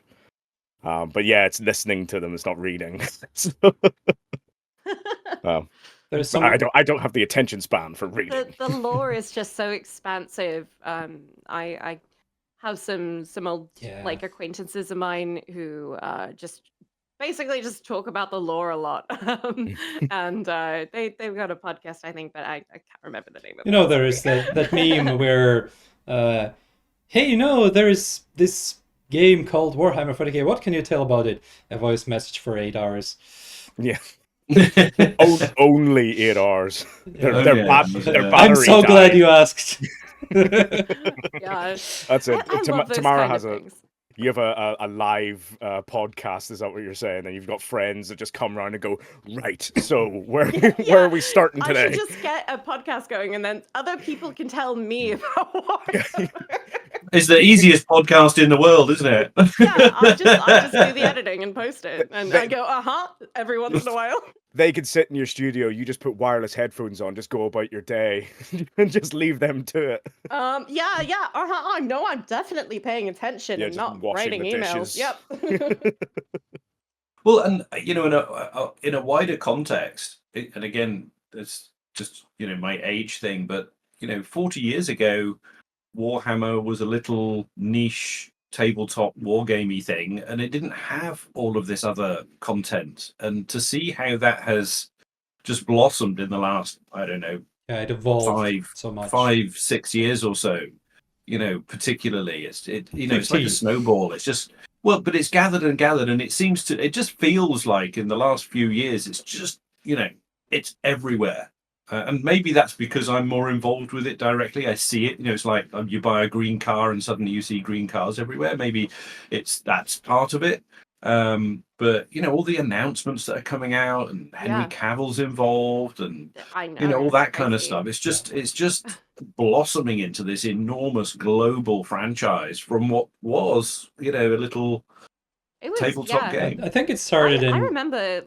But yeah, it's listening to them. It's not reading. There's some... I don't have the attention span for reading. The lore is just so expansive. I have some old acquaintances of mine who just basically just talk about the lore a lot. And they've got a podcast, I think, but I can't remember the name of it. There is that meme where, hey, there is this game called Warhammer 40k. What can you tell about it? A voice message for 8 hours. Yeah. Only 8 hours. They're battery I'm so glad you asked. Yeah. That's it. I love those Tamara kind has of things. you have a live podcast, is that what you're saying? And you've got friends that just come around and go, right, so where Yeah, are we starting I today? should just get a podcast going, and then other people can tell me about Warhammer. It's the easiest podcast in the world, isn't it? Yeah, I just do the editing and post it, and I go, every once in a while. They could sit in your studio, you just put wireless headphones on, just go about your day, and just leave them to it. Yeah, I know I'm definitely paying attention Yeah, and just not washing writing the emails. dishes. Yep. Well, and in a wider context, and again, it's just my age thing, but 40 years ago, Warhammer was a little niche tabletop wargamey thing, and it didn't have all of this other content. And to see how that has just blossomed in the last, I don't know, Yeah, it evolved so much. 5-6 years or so, particularly it's like a snowball. It's just, well, but it's gathered and gathered, and it just feels like in the last few years it's just it's everywhere. And maybe that's because I'm more involved with it directly. I see it. It's like you buy a green car and suddenly you see green cars everywhere. Maybe that's part of it. But all the announcements that are coming out, and Henry Cavill's involved, and I know, all that kind of stuff. It's just blossoming into this enormous global franchise from what was a little tabletop game. I think it started I remember,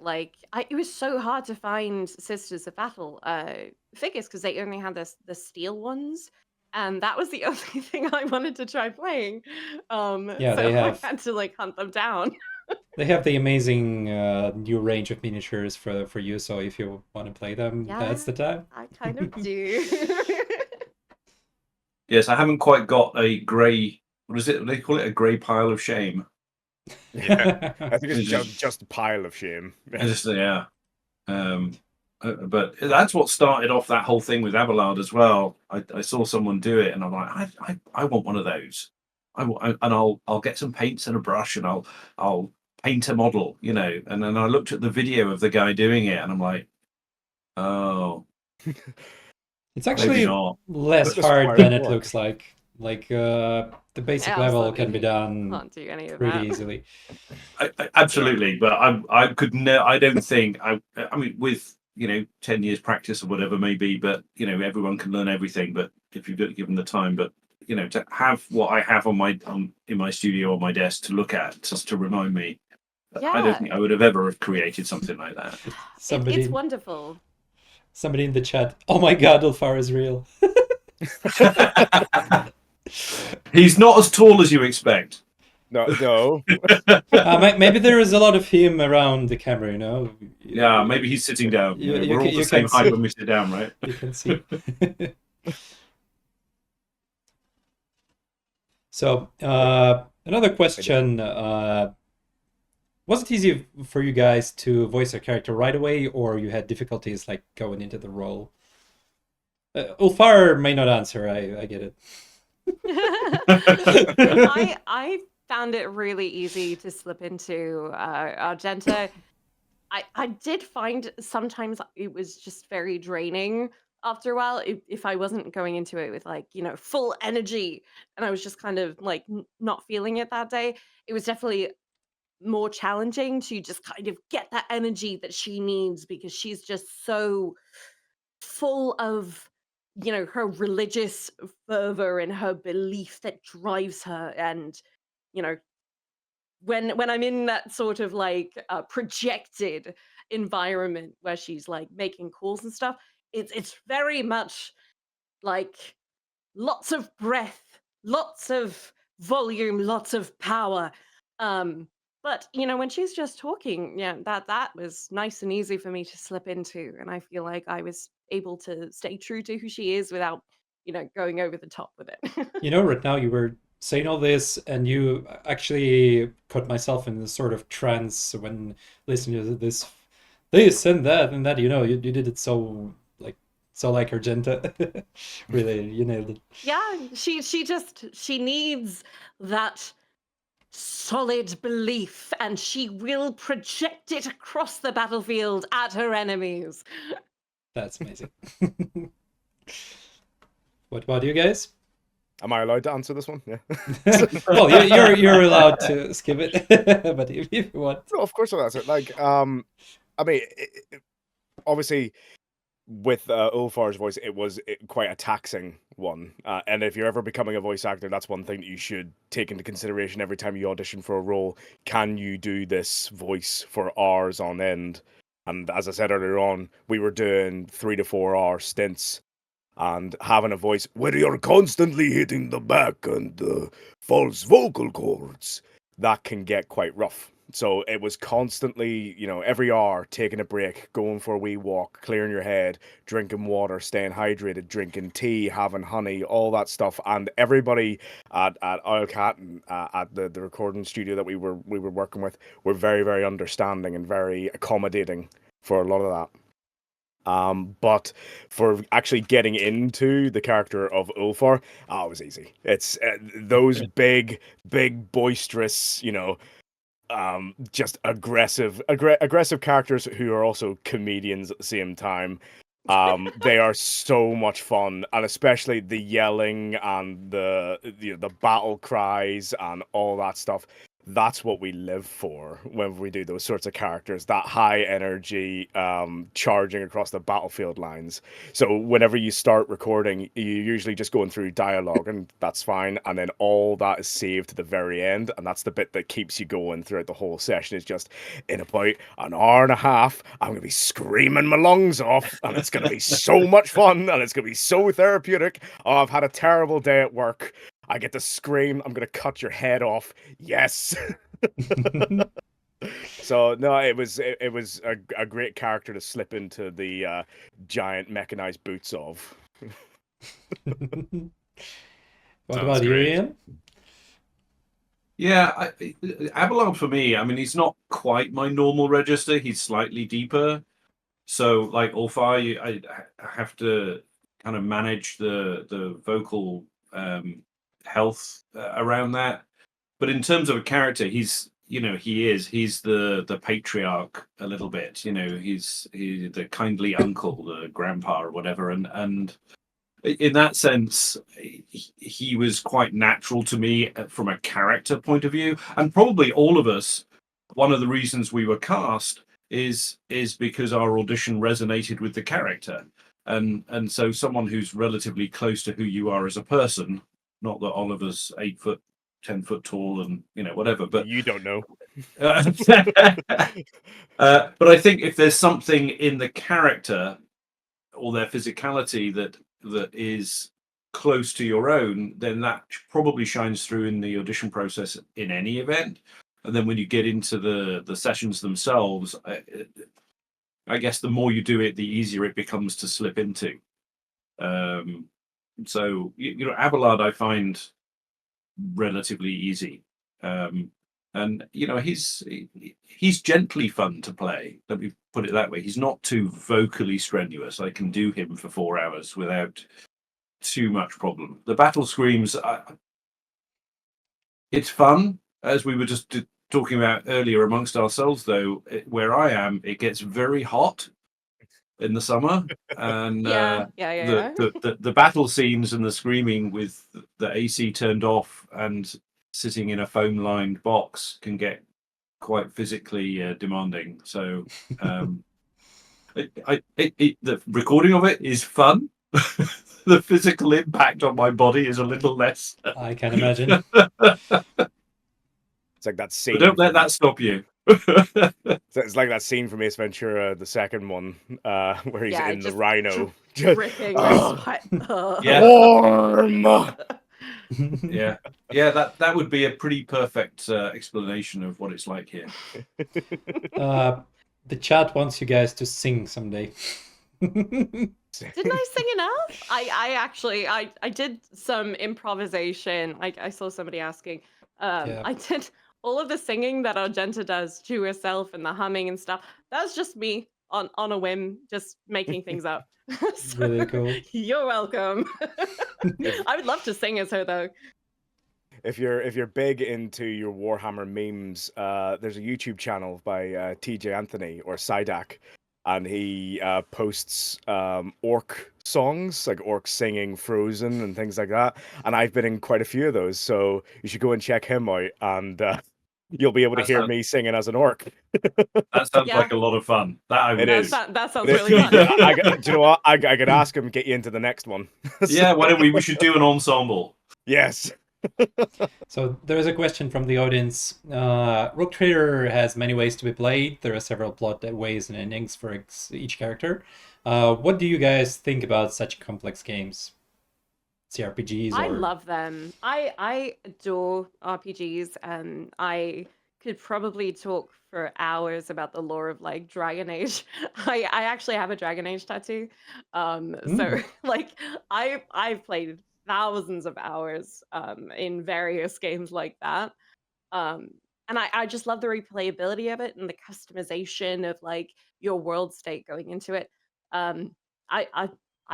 it was so hard to find Sisters of Battle figures because they only had the steel ones, and that was the only thing I wanted to try playing. Yeah, so they have. I had to hunt them down. They have the amazing new range of miniatures for you. So if you want to play them, that's the time. I kind of do. Yes, I haven't quite got a grey. What is it? They call it a grey pile of shame. Yeah, I think it's just a pile of shame. Yeah. But that's what started off that whole thing with Abelard as well. I saw someone do it, and I'm like, I want one of those. I'll get some paints and a brush, and I'll paint a model, And then I looked at the video of the guy doing it, and I'm like, oh, it's actually less hard than it looks like. The basic level can be done pretty easily. Absolutely, but I could I don't think I mean with 10 years practice or whatever maybe, but everyone can learn everything, but if you've got given the time, but to have what I have in my studio on my desk to look at just to remind me, I don't think I would have ever created something like that. It's wonderful. Somebody in the chat, oh my god, Ulfar is real. He's not as tall as you expect. No. Maybe there is a lot of him around the camera, Yeah, maybe he's sitting down. We're all the same height when we sit down, right? You can see. So, another question. Was it easy for you guys to voice a character right away, or you had difficulties going into the role? Ulfar may not answer, I get it. I found it really easy to slip into Argenta. I did find sometimes it was just very draining after a while if I wasn't going into it with full energy, and I was just kind of not feeling it that day. It was definitely more challenging to just kind of get that energy that she needs, because she's just so full of her religious fervor and her belief that drives her. And when I'm in that sort of projected environment where she's making calls and stuff, it's very much lots of breath, lots of volume, lots of power. But when she's just talking, that was nice and easy for me to slip into, and I feel like I was able to stay true to who she is without going over the top with it. Right now you were saying all this, and you actually put myself in a sort of trance when listening to this and that. You did it so like Argenta. Really, you nailed it. Yeah, she needs that solid belief, and she will project it across the battlefield at her enemies. That's amazing. What about you guys? Am I allowed to answer this one? Yeah. Well, you're allowed to skip it, but if you want. No, of course I'll answer it. Like, I mean, obviously, with Ulfar's voice, it was quite a taxing one. And if you're ever becoming a voice actor, that's one thing that you should take into consideration every time you audition for a role. Can you do this voice for hours on end? And as I said earlier on, we were doing 3 to 4 hour stints. And having a voice where you're constantly hitting the back and the false vocal cords, that can get quite rough. So it was constantly, every hour taking a break, going for a wee walk, clearing your head, drinking water, staying hydrated, drinking tea, having honey, all that stuff. And everybody at Owlcat and at the recording studio that we were working with were very, very understanding and very accommodating for a lot of that. But for actually getting into the character of Ulfar, it was easy. It's those big, boisterous, just aggressive characters who are also comedians at the same time. They are so much fun, and especially the yelling and the battle cries and all that stuff. That's what we live for when we do those sorts of characters, that high energy, charging across the battlefield lines. So whenever you start recording, you're usually just going through dialogue, and that's fine. And then all that is saved to the very end. And that's the bit that keeps you going throughout the whole session. Is just in about an hour and a half, I'm going to be screaming my lungs off, and it's going to be so much fun, and it's going to be so therapeutic. Oh, I've had a terrible day at work. I get to scream, I'm going to cut your head off. Yes. So, no, it was a great character to slip into the giant mechanized boots of. What about you, Ian? Yeah, Abelard for me, I mean, he's not quite my normal register. He's slightly deeper. So, like Ulfar, I have to kind of manage the vocal health around that. But in terms of a character, he's the patriarch a little bit. He's the kindly uncle, the grandpa or whatever, and in that sense, he was quite natural to me from a character point of view. And probably all of us, one of the reasons we were cast is because our audition resonated with the character. And so someone who's relatively close to who you are as a person, not that Oliver's 8 foot, 10 foot tall and, whatever, but you don't know. But I think if there's something in the character or their physicality that is close to your own, then that probably shines through in the audition process in any event. And then when you get into the sessions themselves, I guess the more you do it, the easier it becomes to slip into. So, Abelard I find relatively easy. And, he's gently fun to play. Let me put it that way. He's not too vocally strenuous. I can do him for 4 hours without too much problem. The battle screams, it's fun, as we were just talking about earlier amongst ourselves, though. Where I am, it gets very hot in the summer, and the battle scenes and the screaming with the AC turned off and sitting in a foam lined box can get quite physically demanding. So the recording of it is fun. The physical impact on my body is a little less. I can imagine. It's like that scene. But don't let that stop you. It's like that scene from Ace Ventura, the second one, where he's in the rhino. Dripping with sweat. Yeah. Warm! Yeah. That would be a pretty perfect explanation of what it's like here. The chat wants you guys to sing someday. Didn't I sing enough? I actually did some improvisation. I saw somebody asking. I did all of the singing that Argenta does to herself and the humming and stuff. That's just me on a whim, just making things up. So, really cool. You're welcome. I would love to sing as her though. If you're big into your Warhammer memes, there's a YouTube channel by TJ Anthony or Psydak, and he posts orc songs, like orcs singing Frozen and things like that. And I've been in quite a few of those, so you should go and check him out, and you'll be able to That hear sounds- me singing as an orc. That sounds Yeah. like a lot of fun. That I would It do. is. That sounds But really fun. do you know what? I could ask him to get you into the next one. Yeah, why don't we? We should do an ensemble. Yes. So there is a question from the audience. Rogue Trader has many ways to be played. There are several plot ways and endings for each character. What do you guys think about such complex games? CRPGs? I or... love them. I adore RPGs, and I could probably talk for hours about the lore of like Dragon Age. I actually have a Dragon Age tattoo. So like I've played thousands of hours in various games like that. And I just love the replayability of it and the customization of like your world state going into it. I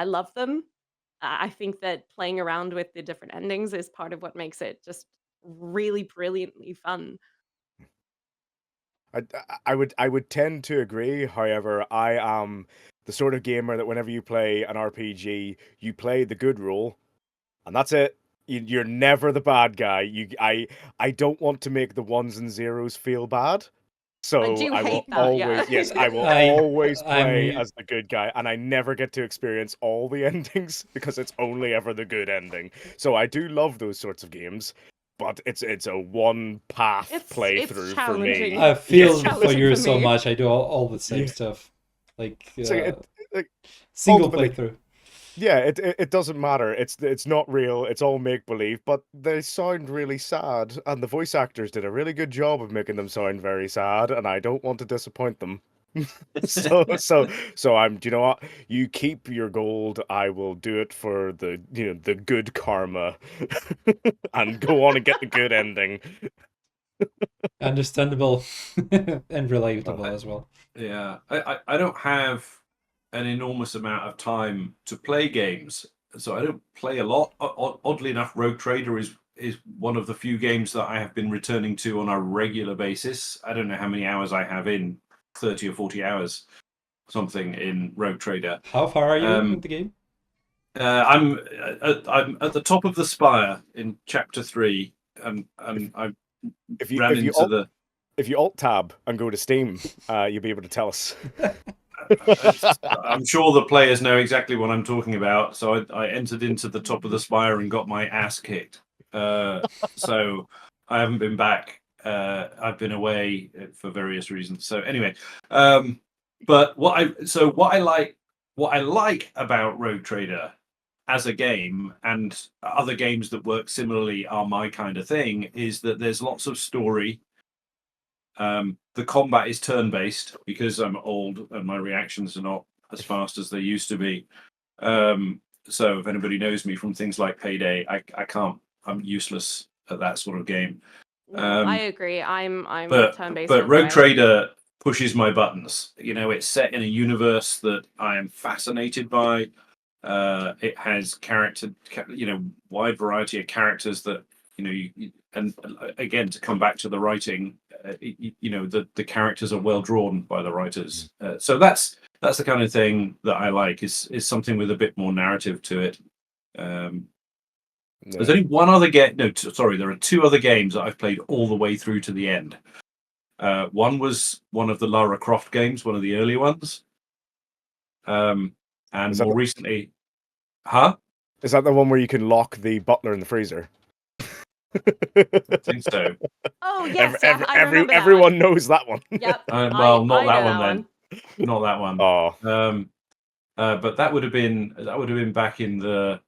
love them. I think that playing around with the different endings is part of what makes it just really brilliantly fun. I would tend to agree. However, I am the sort of gamer that whenever you play an RPG, you play the good role, and that's it. You're never the bad guy. I don't want to make the ones and zeros feel bad. So do I will hate that, always, yeah. yes, I will always play as the good guy, and I never get to experience all the endings because it's only ever the good ending. So I do love those sorts of games, but it's a one path It's playthrough for me. challenging. I feel Yes. for you For so me. much. I do all the same stuff. Like, So like, single ultimately- playthrough. yeah, it doesn't matter. It's not real. It's all make believe, but they sound really sad, and the voice actors did a really good job of making them sound very sad, and I don't want to disappoint them. so I'm. Do you know what? You keep your gold. I will do it for the the good karma, and go on and get the good ending. Understandable and relatable as well. Yeah, I don't have an enormous amount of time to play games, so I don't play a lot. Oddly enough, Rogue Trader is one of the few games that I have been returning to on a regular basis. I don't know how many hours I have in, 30 or 40 hours, something in Rogue Trader. How far are you in the game? I'm at the top of the spire in chapter 3. I If you ran if you into alt, the. if you alt tab and go to Steam, you'll be able to tell us. I'm sure the players know exactly what I'm talking about. So I entered into the top of the spire and got my ass kicked. So I haven't been back. I've been away for various reasons. So anyway, but what I like about Rogue Trader as a game, and other games that work similarly are my kind of thing, is that there's lots of story. The combat is turn-based because I'm old and my reactions are not as fast as they used to be. So if anybody knows me from things like Payday, I can't. I'm useless at that sort of game. I agree. I'm But turn-based. but Rogue anyway. Trader pushes my buttons. It's set in a universe that I am fascinated by. It has wide variety of characters that and again, to come back to the writing, the characters are well drawn by the writers. So that's the kind of thing that I like. Is something with a bit more narrative to it. There's only one other game. No, sorry, there are two other games that I've played all the way through to the end. One was one of the Lara Croft games, one of the early ones. And more recently, Is that the one where you can lock the butler in the freezer? I think so. Oh yes, I remember that everyone one. knows that one. Yep. Well, not I that know one then. Not that one. Oh, But that would have been back in the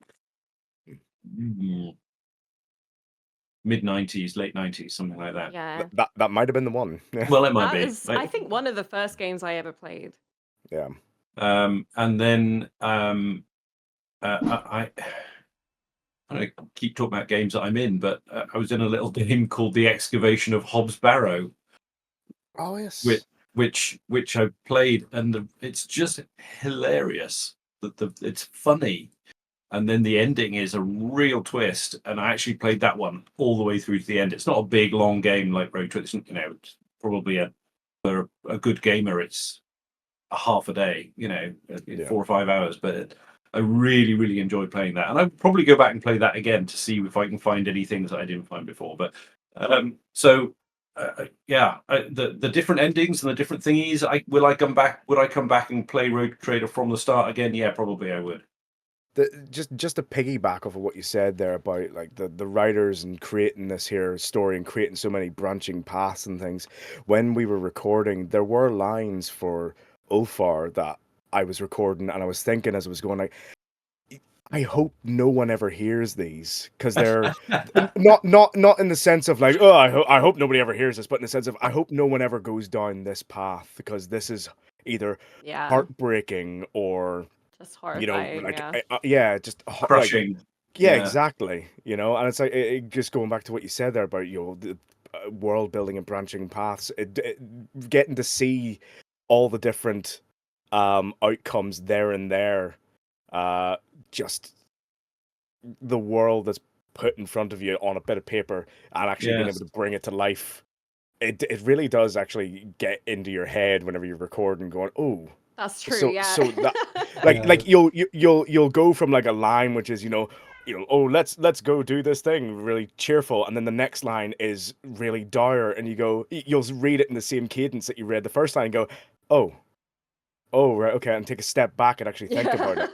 mid 90s, late 90s, something like that. Yeah. that might have been the one. Yeah. Well, it might That be. was, I think, one of the first games I ever played. Yeah. And then I keep talking about games that I'm in, but I was in a little game called The Excavation of Hobbs Barrow. Oh yes. Which I played, and it's just hilarious. It's funny, and then the ending is a real twist. And I actually played that one all the way through to the end. It's not a big long game like Road Trip. It's probably for a good gamer. It's half a day, you know, Yeah. 4 or 5 hours. But I really, really enjoyed playing that, and I'd probably go back and play that again to see if I can find any things that I didn't find before. But the different endings and the different thingies. Will I come back? Would I come back and play Road Trader from the start again? Yeah, probably I would. Just to piggyback off of what you said there about like the writers and creating this here story and creating so many branching paths and things. When we were recording, there were lines for Ulfar that I was recording, and I was thinking as I was going like, I hope no one ever hears these, because they're not in the sense of like, oh, I hope nobody ever hears this, but in the sense of I hope no one ever goes down this path, because this is either Yeah. heartbreaking or, Just you know, horrifying. like Yeah. yeah, just like Crushing. yeah, Yeah. exactly. You know, and it's like just going back to what you said there about, you know, the world building and branching paths, getting to see all the different outcomes there and there, just the world that's put in front of you on a bit of paper and actually being able Yes. to bring it to life. It really does actually get into your head whenever you're recording, going, oh, That's true. so Yeah. so that Yeah. like you'll go from like a line which is, you know, oh, let's go do this thing, really cheerful, and then the next line is really dire, and you'll read it in the same cadence that you read the first line and go, oh right, okay, and take a step back and actually think about it,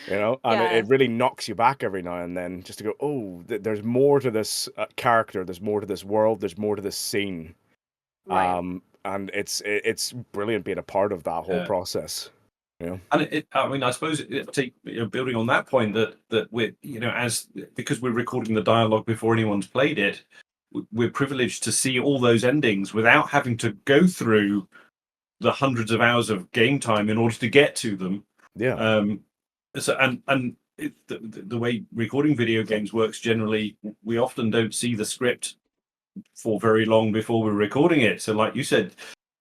you know, and Yeah. it really knocks you back every now and then, just to go, oh, there's more to this character, there's more to this world, there's more to this scene. Right. And it's brilliant being a part of that whole process, you know. And I mean, I suppose building on that point, that we're, you know, because we're recording the dialogue before anyone's played it, we're privileged to see all those endings without having to go through the hundreds of hours of game time in order to get to them. Yeah. So the way recording video games works generally, we often don't see the script for very long before we're recording it. So, like you said,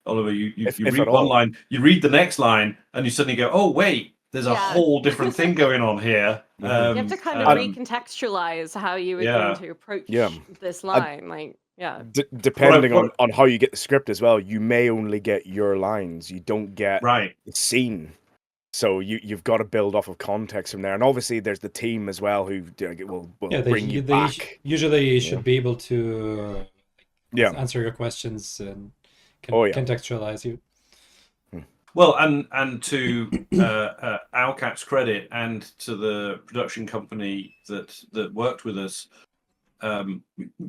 Oliver, you If read at one all. line, you read the next line, and you suddenly go, "Oh, wait, there's a Yeah. whole different thing going on here." Mhm. You have to kind of recontextualize how you were going to approach Yeah. this line. Like, yeah. Depending on how you get the script as well, you may only get your lines. You don't get right. the scene. So you've got to build off of context from there. And obviously there's the team as well who will bring you back. Usually should be able to answer your questions and contextualize you. Well, and to Owlcat's credit, and to the production company that worked with us,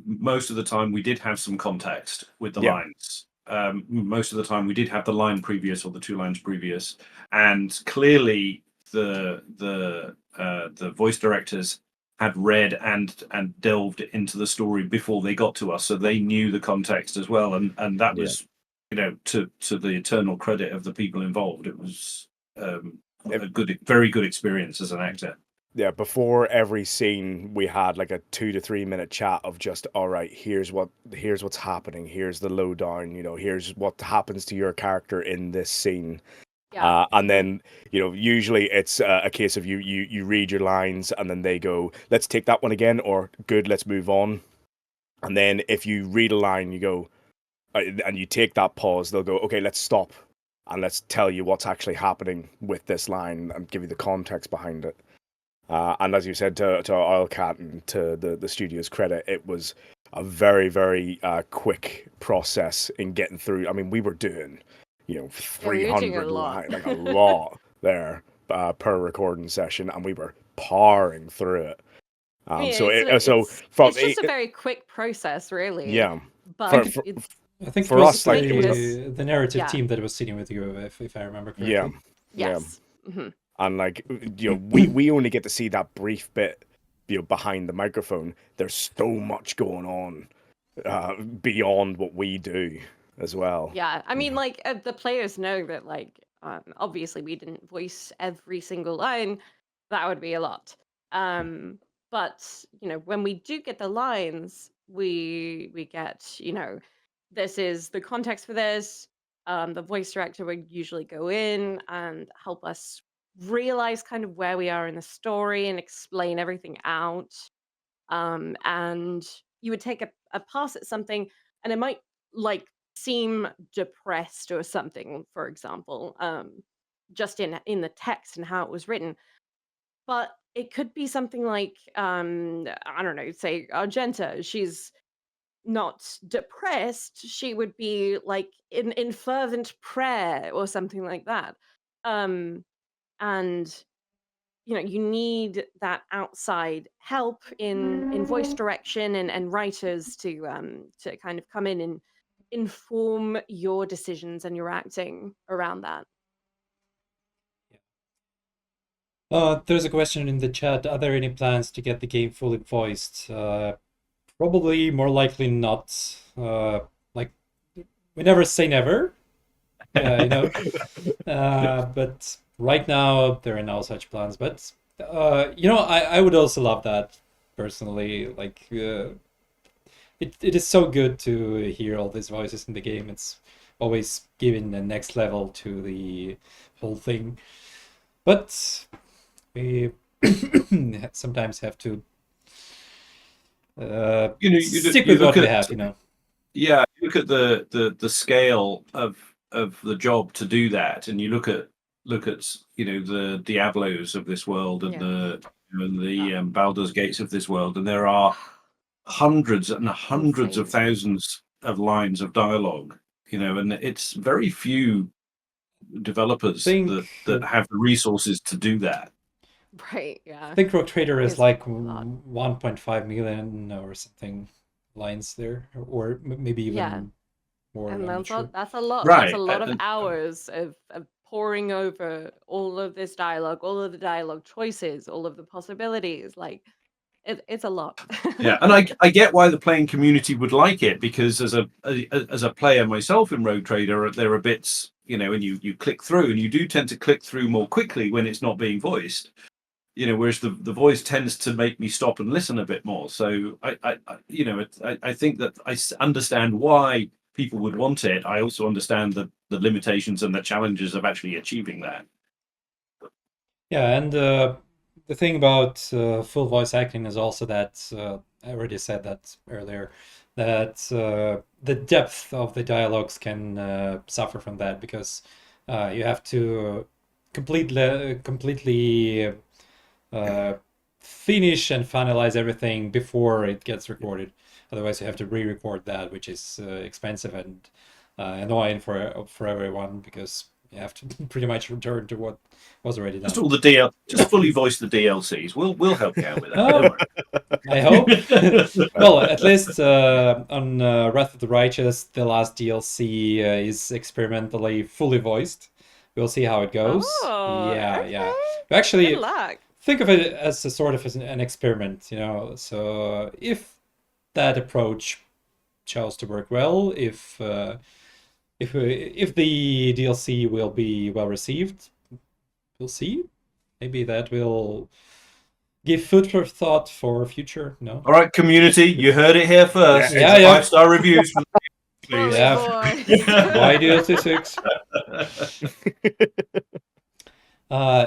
most of the time we did have some context with the lines. Most of the time we did have the line previous or the 2 lines previous, and clearly the voice directors had read and delved into the story before they got to us, so they knew the context as well, and that was, you know, to the eternal credit of the people involved. It was a very good experience as an actor. Yeah, before every scene we had like a 2 to 3 minute chat of just, all right, here's what's happening, here's the lowdown, you know, here's what happens to your character in this scene. Yeah. And then, you know, usually it's a case of you read your lines and then they go, let's take that one again, or good, let's move on. And then if you read a line, you go, and you take that pause, they'll go, okay, let's stop and let's tell you what's actually happening with this line and give you the context behind it. And as you said, to Owlcat and to the studio's credit, it was a very, very quick process in getting through. I mean, we were doing, you know, 300 lines, like a lot there per recording session, and we were powering through it. It's just a very quick process, really. Yeah. But I think for it was us, like, it was the narrative team that was sitting with you, if I remember correctly. Yeah. Yes. Yeah. Mm-hmm. And like, you know, we only get to see that brief bit, you know, behind the microphone. There's so much going on beyond what we do as well. Yeah, I mean, like, the players know that, like, obviously we didn't voice every single line. That would be a lot. But, you know, when we do get the lines, we get, you know, this is the context for this. The voice director would usually go in and help us realize kind of where we are in the story and explain everything out. And you would take a pass at something, and it might, like, seem depressed or something, for example, just in the text and how it was written. But it could be something like, I don't know, say Argenta. She's not depressed. She would be like in fervent prayer or something like that. Um, and you need that outside help in voice direction and writers to kind of come in and inform your decisions and your acting around that. There's a question in the chat. Are there any plans to get the game fully voiced? Probably more likely not. Like, we never say never. But right now there are no such plans. But I would also love that personally. Like, it is so good to hear all these voices in the game. It's always giving the next level to the whole thing. But we sometimes have to stick with what we have. Yeah, you look at the scale of the job to do that, and you look at the Diablos of this world and the Baldur's Gates of this world, and there are hundreds and hundreds of thousands of lines of dialogue, and it's very few developers that have the resources to do that. Right, yeah. I think Rogue Trader is like 1.5 million or something lines there, or maybe even more. And that's a lot. Right. That's a lot of hours of poring over all of this dialogue, all of the dialogue choices, all of the possibilities. Like, it's a lot. Yeah, and I get why the playing community would like it, because as a player myself in Rogue Trader, there are bits, and you click through, and you do tend to click through more quickly when it's not being voiced. Whereas the voice tends to make me stop and listen a bit more. So I think that I understand why people would want it. I also understand the limitations and the challenges of actually achieving that. Yeah, and the thing about full voice acting is also that I already said that earlier, that the depth of the dialogues can suffer from that, because you have to completely finish and finalize everything before it gets recorded. Otherwise, you have to re-record that, which is expensive and annoying for everyone, because you have to pretty much return to what was already done. Just fully voice the DLCs. We'll help you out with that. I hope. Well, at least on Wrath of the Righteous, the last DLC is experimentally fully voiced. We'll see how it goes. Oh, okay. Actually, good luck. Think of it as a sort of an experiment, So if that approach chose to work well, if the DLC will be well received, we'll see. Maybe that will give food for thought for future. No. All right, community, you heard it here first. Yeah. 5-star reviews. Please. Why DLC 6?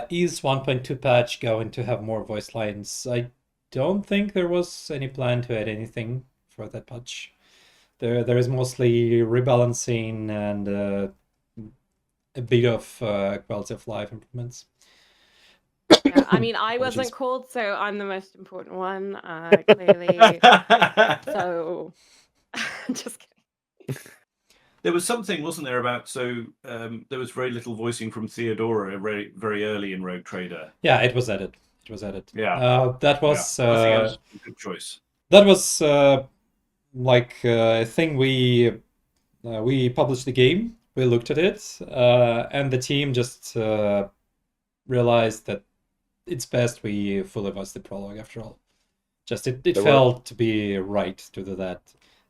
Is 1.2 patch going to have more voice lines? I don't think there was any plan to add anything for that patch. There is mostly rebalancing and a bit of quality of life improvements. Yeah, I mean, I wasn't called, so I'm the most important one, clearly. So, just kidding. There was something, wasn't there, about there was very little voicing from Theodora very, very early in Rogue Trader. Yeah, it was added. Yeah, that was I think it was a good choice. That was like a thing we published the game. We looked at it, and the team just realized that it's best we fully voice the prologue. After all, just it felt to be right to do that.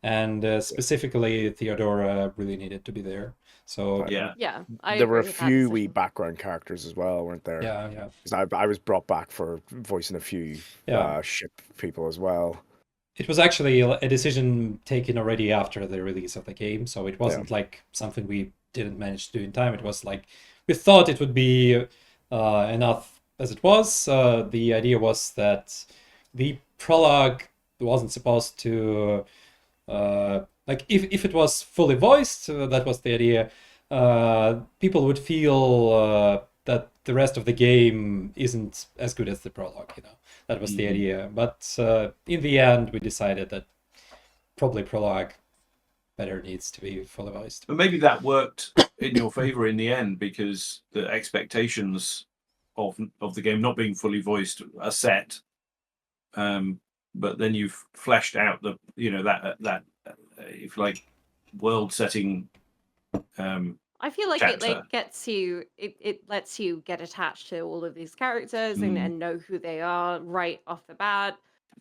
And specifically, Theodora really needed to be there. So yeah, there were a few wee background characters as well, weren't there? Yeah. Because I was brought back for voicing a few ship people as well. It was actually a decision taken already after the release of the game, so it wasn't like something we didn't manage to do in time. It was like we thought it would be enough as it was. The idea was that the prologue wasn't supposed to like if it was fully voiced, that was the idea. People would feel that the rest of the game isn't as good as the prologue. That was the idea. But in the end, we decided that probably prologue better needs to be fully voiced. But maybe that worked in your favor in the end, because the expectations of the game not being fully voiced are set. But then you've fleshed out the that if like world setting. I feel like chapter. it gets you. It lets you get attached to all of these characters and know who they are right off the bat.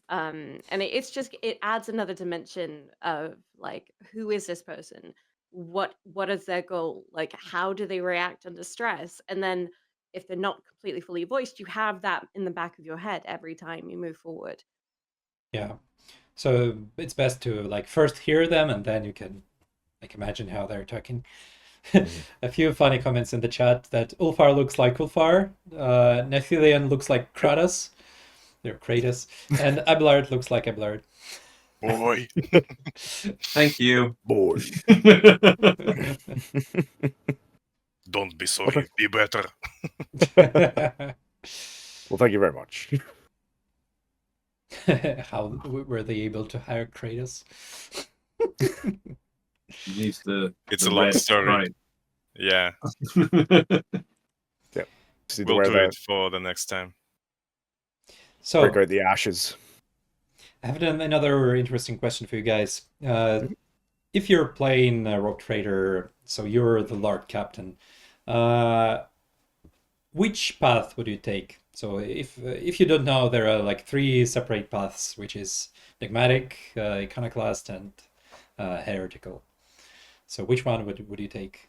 And it adds another dimension of like, who is this person? What is their goal? Like, how do they react under stress? And then if they're not completely fully voiced, you have that in the back of your head every time you move forward. Yeah. So it's best to like first hear them, and then you can like imagine how they're talking. A few funny comments in the chat that Ulfar looks like Ulfar, Nethilian looks like Kratos, and Abelard looks like Abelard. Boy. Thank you. Boy. Don't be sorry, be better. Well, thank you very much. How were they able to hire Kratos? It's a long story. Right. Yeah. Yeah. We'll do it for the next time. So break out the ashes. I have another interesting question for you guys. If you're playing Rogue Trader, so you're the Lord Captain, which path would you take? So if you don't know, there are like 3 separate paths, which is Dogmatic, Iconoclast, and Heretical. So which one would you take?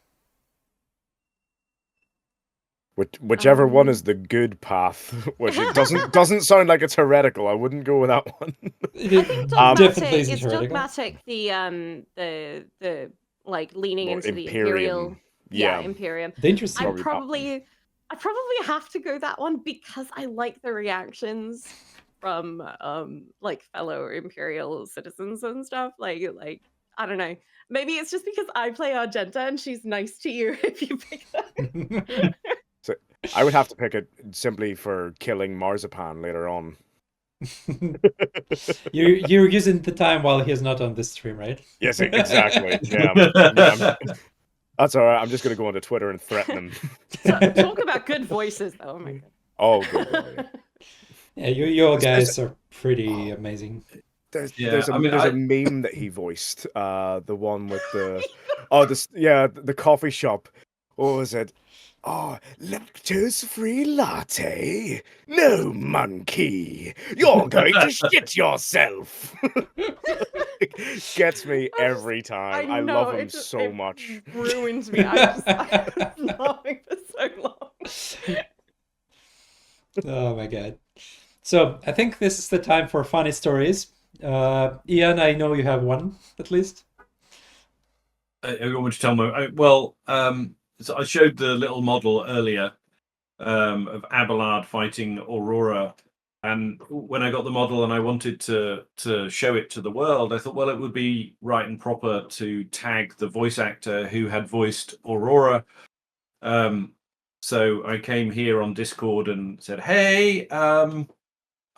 Whichever one is the good path, which it doesn't sound like it's heretical. I wouldn't go with that one. I think Definitely isn't it's heretical. dogmatic. The like leaning More into the Imperium. Imperial. Yeah. Imperium. The interesting. I probably have to go that one because I like the reactions from like fellow Imperial citizens and stuff. Like I don't know. Maybe it's just because I play Argenta and she's nice to you if you pick that. So I would have to pick it simply for killing Marzipan later on. You're using the time while he's not on this stream, right? Yes, exactly. Yeah, that's all right. I'm just going to go onto Twitter and threaten him. So, talk about good voices, though. Oh my god. Oh, good. Yeah, you all guys are pretty amazing. There's a meme that he voiced. The one with the the coffee shop. What was it? Oh, lactose-free latte? No, monkey. You're going to shit yourself. Gets me every time. I love him so much. Ruins me. I was laughing for so long. Oh my god. So I think this is the time for funny stories. Ian, I know you have one at least. You want me to tell me? So I showed the little model earlier of Abelard fighting Aurora, and when I got the model and I wanted to show it to the world, I thought, well, it would be right and proper to tag the voice actor who had voiced Aurora. So I came here on Discord and said, hey, I've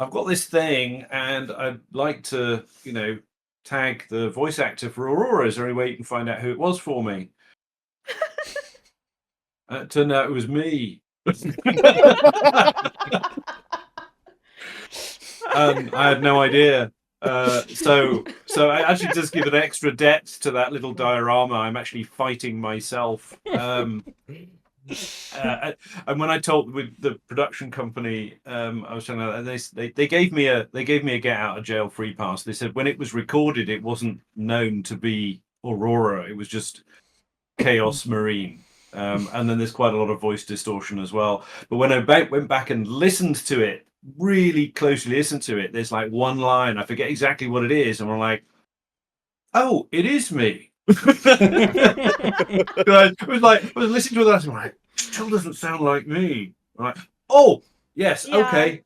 got this thing and I'd like to, tag the voice actor for Aurora. Is there any way you can find out who it was for me? It turned out it was me. I had no idea. So I actually just give an extra depth to that little diorama. I'm actually fighting myself. And when I talked with the production company, I was telling them, and they gave me a get out of jail free pass. They said when it was recorded, it wasn't known to be Aurora. It was just Chaos Marine. And then there's quite a lot of voice distortion as well. But when I went back and listened to it, really closely listened to it, there's like one line, I forget exactly what it is, and we're like, oh, it is me. I was listening to that and I'm like, still doesn't sound like me. I'm like, oh, yes, Yeah. okay.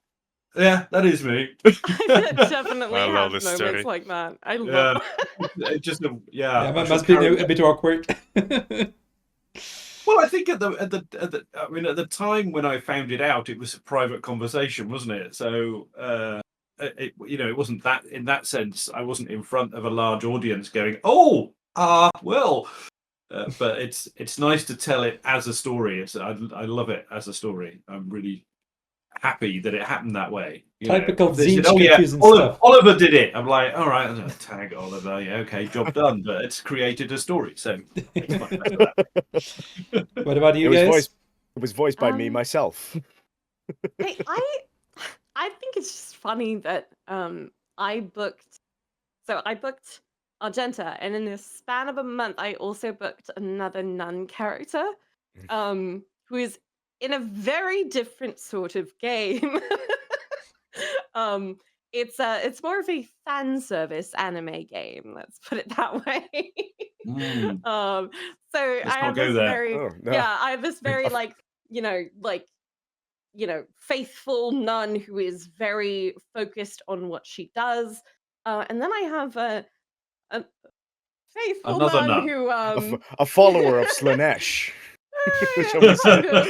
Yeah, that is me. I definitely I have love moments this story. like that. I Yeah. love. It just Yeah, I that shall must be carry a bit awkward. Well, I think at the time when I found it out, it was a private conversation, wasn't it? So it wasn't that in that sense. I wasn't in front of a large audience going, "Oh, well." But it's nice to tell it as a story. I love it as a story. I'm really happy that it happened that way. Typical If they said, Zinch "Oh yeah, confusing stuff. Oliver did it," I'm like, "All right, I'm gonna tag Oliver. Yeah, okay, job done." But it's created a story, so it's much better that way. What about you It was guys? voiced by me myself. Hey, I think it's just funny that I booked Argenta, and in the span of a month, I also booked another nun character, who is in a very different sort of game. um, it's more of a fan service anime game. Let's put it that way. Mm, So let's I not have go this there. very Oh no. yeah, I have this very faithful nun who is very focused on what she does. And then I have a faithful Another nun nun. who A follower of Slanesh. Shall we kind say? of.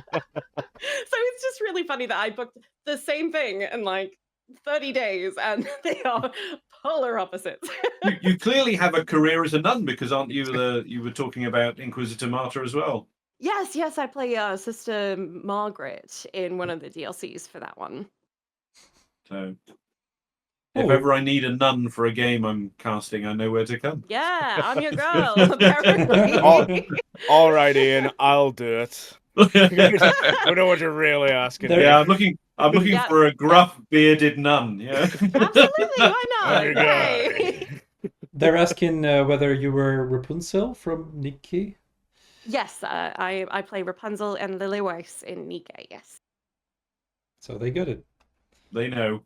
So it's just really funny that I booked the same thing in like 30 days and they are polar opposites. You clearly have a career as a nun because aren't you you were talking about Inquisitor Martyr as well? Yes, I play Sister Margaret in one of the DLCs for that one. So Oh. if ever I need a nun for a game I'm casting, I know where to come. Yeah, I'm your girl, apparently. All right, Ian, I'll do it. I know what you're really asking. There- Yeah, I'm looking Yeah, for a gruff bearded nun. Yeah. Absolutely, why not? There you Yay. go. They're asking whether you were Rapunzel from Nikki. Yes, I play Rapunzel and Lily Weiss in Nika, yes. So they got it. They know.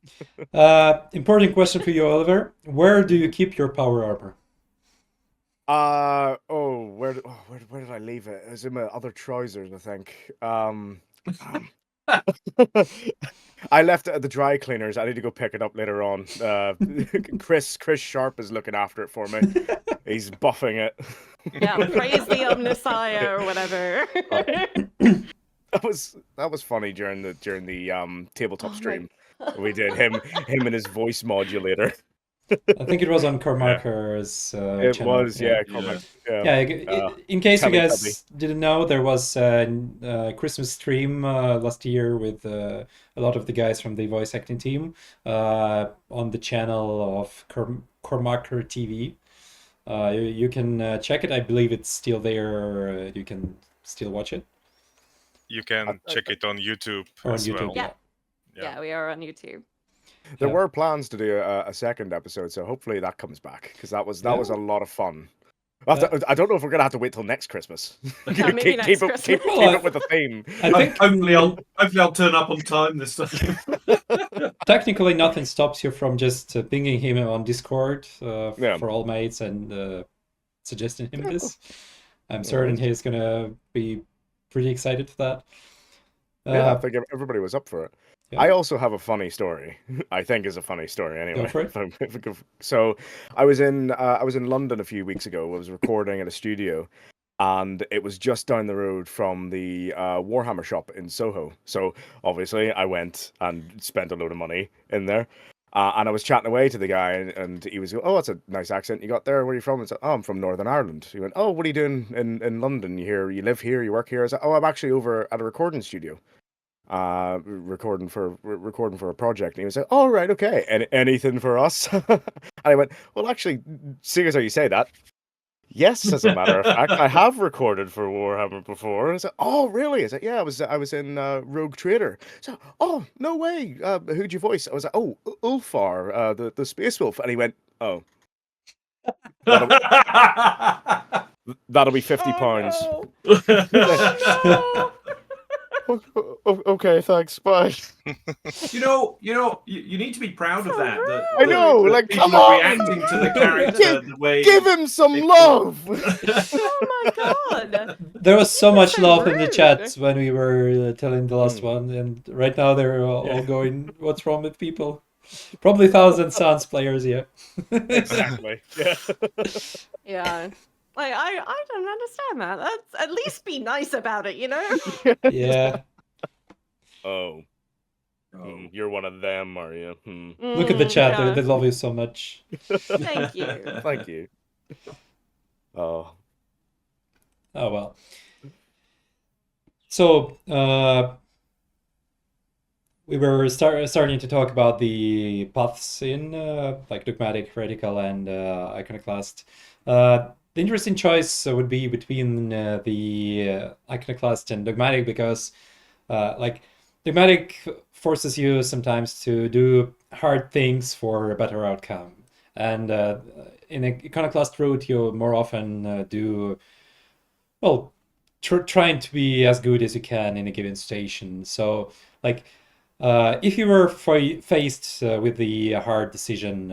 Important question for you, Oliver. Where do you keep your power armor? Where did I leave it? It was in my other trousers, I think. I left it at the dry cleaners. I need to go pick it up later on. Chris Sharp is looking after it for me. He's buffing it. Yeah, praise the Omnissiah or whatever. That was funny during the tabletop Oh my stream. God. We did him and his voice modulator. I think it was on Cormacher's It channel. was, yeah, Cormac. Yeah, in case you guys Teletubby. didn't know, there was a Christmas stream last year with a lot of the guys from the voice acting team on the channel of Cormacher TV. You can check it. I believe it's still there. You can still watch it. You can check it on YouTube Or on as YouTube, well. Yeah, we are on YouTube. There Yeah. were plans to do a second episode, so hopefully that comes back because that was a lot of fun. I don't know if we're gonna have to wait till next Christmas. Yeah, maybe next Christmas. Keep Well, it with the theme. I think Hopefully I'll turn up on time this time. technically nothing stops you from just pinging him on Discord Yeah. for all mates and suggesting him this. I'm certain he's gonna be pretty excited for that. Yeah, I think everybody was up for it. Yeah. I also have a funny story. I think is a funny story anyway. Go for it. So I was in London a few weeks ago. I was recording at a studio, and it was just down the road from the Warhammer shop in Soho. So obviously I went and spent a load of money in there. And I was chatting away to the guy, and he was going, "Oh, that's a nice accent you got there. Where are you from?" I said, "Oh, I'm from Northern Ireland." He went, "Oh, what are you doing in London? You live here? You work here?" I said, "Oh, I'm actually over at a recording studio, recording for a project." And he was like, "Oh, right, okay. Anything for us?" And I went, "Well, actually, seeing as how you say that, yes, as a matter of fact, I have recorded for Warhammer before." I said, "Oh, really?" I said, "Yeah, I was in Rogue Trader." So, "Oh, no way. Who'd you voice?" I was like, "Oh, Ulfar, the Space Wolf." And he went, "Oh, that'll be £50." Oh, no. Okay, thanks. Bye. You need to be proud of So that. That, I that- know, that like, people come are on! reacting to the character the way. Give him some they- love. Oh my god! There was so You were much so love in the rude. chat when we were telling the last Mm. one, and right now they're all Yeah. going, "What's wrong with people?" Probably Thousand Suns players, yeah. Exactly. Yeah. Yeah. Like I don't understand that. Let's at least be nice about it, you know? Yeah. Oh. Oh. You're one of them, are you? Look at the chat. Yeah. They love you so much. Thank you. Thank you. Oh. Oh well. So we were starting to talk about the paths in like dogmatic, heretical, and iconoclast. The interesting choice would be between the iconoclast and dogmatic, because like dogmatic forces you sometimes to do hard things for a better outcome, and in an iconoclast route you more often do well trying to be as good as you can in a given station. So like if you were faced with the hard decision,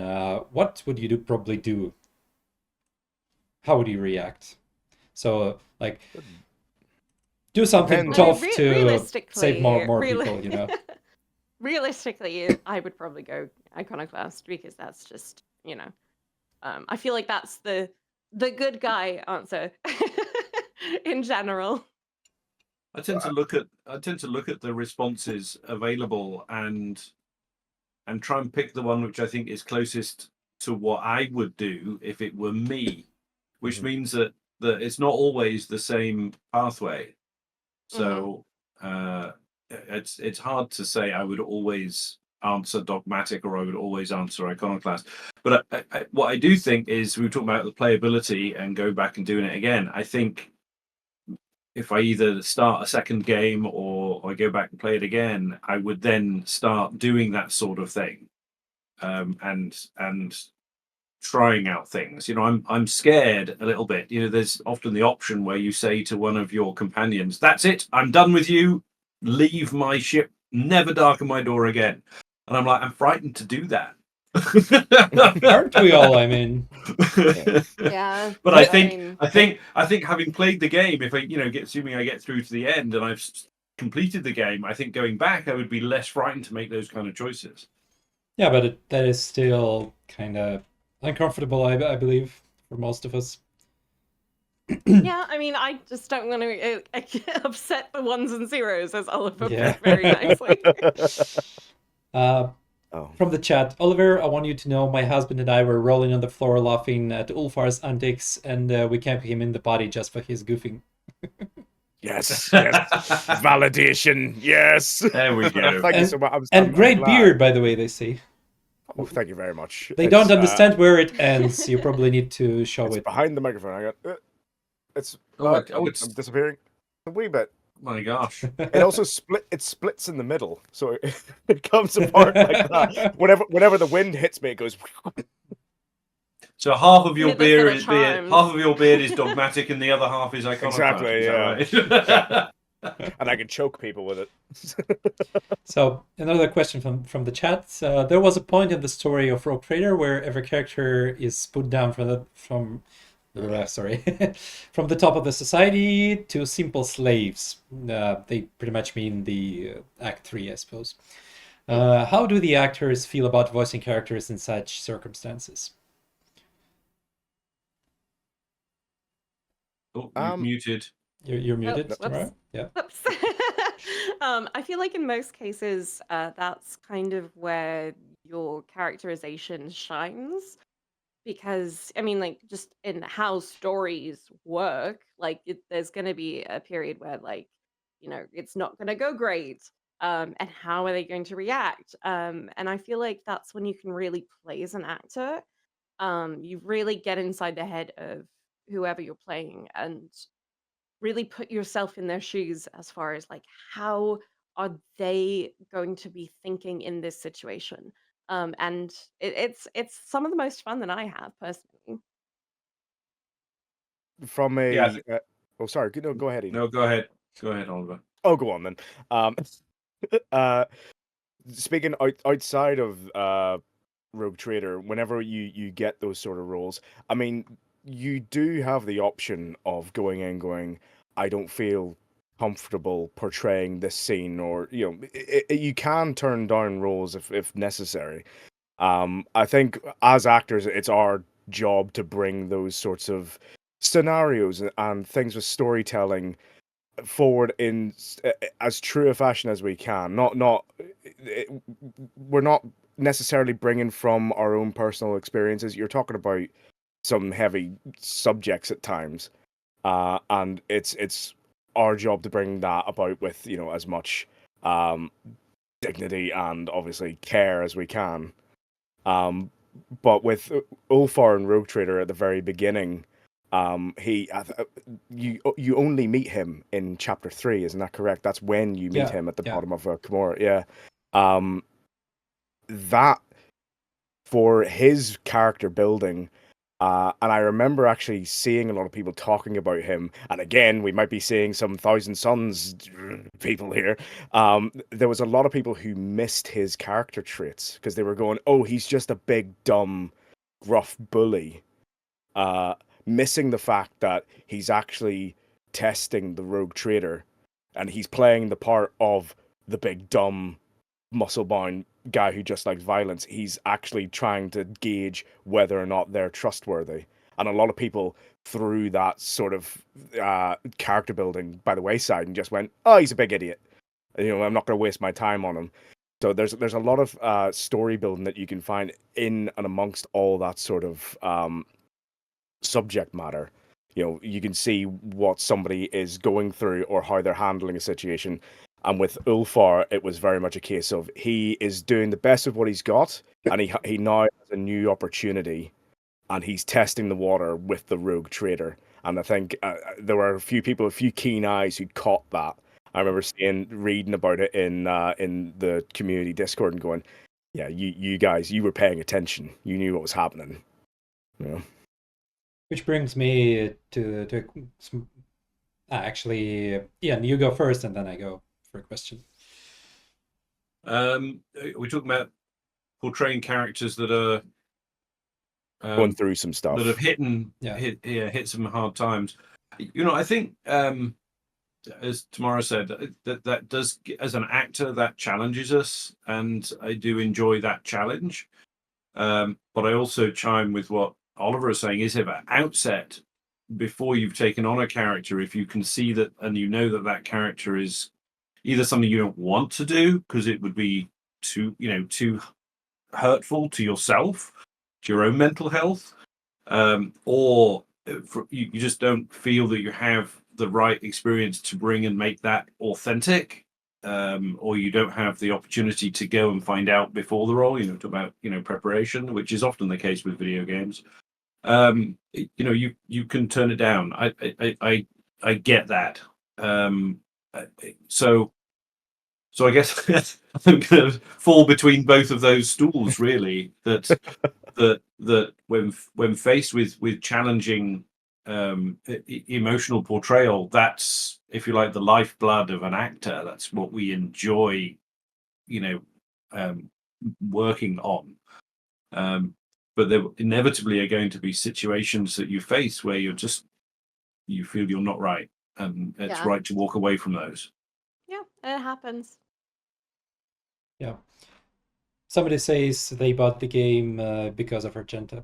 what would you probably do? How would you react? So like do something Depends. tough Re- to realistically- save more reali- people, you know. Realistically, I would probably go iconoclast because that's just, you know, I feel like that's the good guy answer in general. I tend to look at the responses available and try and pick the one which I think is closest to what I would do if it were me, which Mhm. means that it's not always the same pathway. So it's hard to say I would always answer dogmatic or I would always answer iconoclast. But what I do think is, we were talking about the playability and go back and doing it again. I think if I either start a second game or I go back and play it again, I would then start doing that sort of thing, and trying out things. You know, I'm scared a little bit. You know, there's often the option where you say to one of your companions, "That's it, I'm done with you. Leave my ship. Never darken my door again." And I'm like, I'm frightened to do that. Aren't we all? I mean, Yeah. But I I think having played the game, if I, assuming I get through to the end and I've completed the game, I think going back, I would be less frightened to make those kind of choices. yeah, but that is still kind of uncomfortable, I believe, for most of us. Yeah, I mean, I just don't want to upset the ones and zeros, as Oliver Yeah. put very nicely. From the chat, Oliver, I want you to know my husband and I were rolling on the floor laughing at Ulfar's antics, and we camped him in the body just for his goofing. Yes. Validation. Yes. There we go. Thank you so much. And great glad. beard, by the way, they say. Oh, thank you very much. They don't understand where it ends. You probably need to show It's it. behind the microphone. I got. It's. It's I'm disappearing a wee bit. my gosh. It also splits in the middle, so it comes apart like that. Whenever the wind hits me, it goes. So half of your Hit the set of beard, charms. half of your beard is dogmatic, and the other half is iconoclast. Exactly, Is yeah. that right? And I can choke people with it. So another question from the chat. There was a point in the story of Rogue Trader where every character is put down from the top of the society to simple slaves. They pretty much mean the Act 3, I suppose. How do the actors feel about voicing characters in such circumstances? Oh, you've muted. You're muted, whoops. Tamara? Yeah. Whoops. I feel like in most cases, that's kind of where your characterization shines. Because, I mean, like, just in how stories work, like, there's going to be a period where, like, you know, it's not going to go great. And how are they going to react? And I feel like that's when you can really play as an actor. You really get inside the head of whoever you're playing and really put yourself in their shoes as far as like how are they going to be thinking in this situation. And it's some of the most fun that I have personally. From a. Yeah. Oh, sorry. No, go ahead. Ian. No, go ahead. Go ahead, Oliver. Oh, go on then. Uh, speaking outside of Rogue Trader, whenever you get those sort of roles, I mean, you do have the option of going in, going, I don't feel comfortable portraying this scene, or you can turn down roles if necessary. I think as actors, it's our job to bring those sorts of scenarios and things with storytelling forward in as true a fashion as we can. We're not necessarily bringing from our own personal experiences. You're talking about some heavy subjects at times, and it's our job to bring that about with as much dignity and obviously care as we can. But with Ulfar and Rogue Trader at the very beginning, you only meet him in chapter 3, isn't that correct? That's when you meet him at the bottom of Kimura. Yeah. That for his character building, and I remember actually seeing a lot of people talking about him. And again, we might be seeing some Thousand Sons people here. There was a lot of people who missed his character traits because they were going, "Oh, he's just a big, dumb, gruff bully." Missing the fact that he's actually testing the Rogue Trader, and he's playing the part of the big, dumb, muscle-bound guy who just likes violence. He's actually trying to gauge whether or not they're trustworthy. And a lot of people threw that sort of character building by the wayside and just went, "Oh, he's a big idiot. I'm not going to waste my time on him." So there's a lot of story building that you can find in and amongst all that sort of subject matter. You can see what somebody is going through or how they're handling a situation. And with Ulfar, it was very much a case of he is doing the best of what he's got, and he now has a new opportunity, and he's testing the water with the Rogue Trader. And I think there were a few keen eyes who caught that. I remember reading about it in the community Discord and going, "Yeah, you guys, you were paying attention. You knew what was happening." Which brings me to actually, Ian, you go first, and then I go for a question. We're talking about portraying characters that are going through some stuff that have hit some hard times. I think as Tamara said, that does, as an actor, that challenges us, and I do enjoy that challenge. But I also chime with what Oliver is saying, is at outset, before you've taken on a character, if you can see that and that character is either something you don't want to do because it would be too hurtful to yourself, to your own mental health, or you just don't feel that you have the right experience to bring and make that authentic, or you don't have the opportunity to go and find out before the role, talk about preparation, which is often the case with video games. You can turn it down. I get that. So I guess I'm going to fall between both of those stools, really. that when faced with challenging emotional portrayal, that's, if you like, the lifeblood of an actor. That's what we enjoy, working on. But there inevitably are going to be situations that you face where you feel you're not right, and it's right to walk away from those. Yeah, it happens. Yeah. Somebody says they bought the game because of Argenta.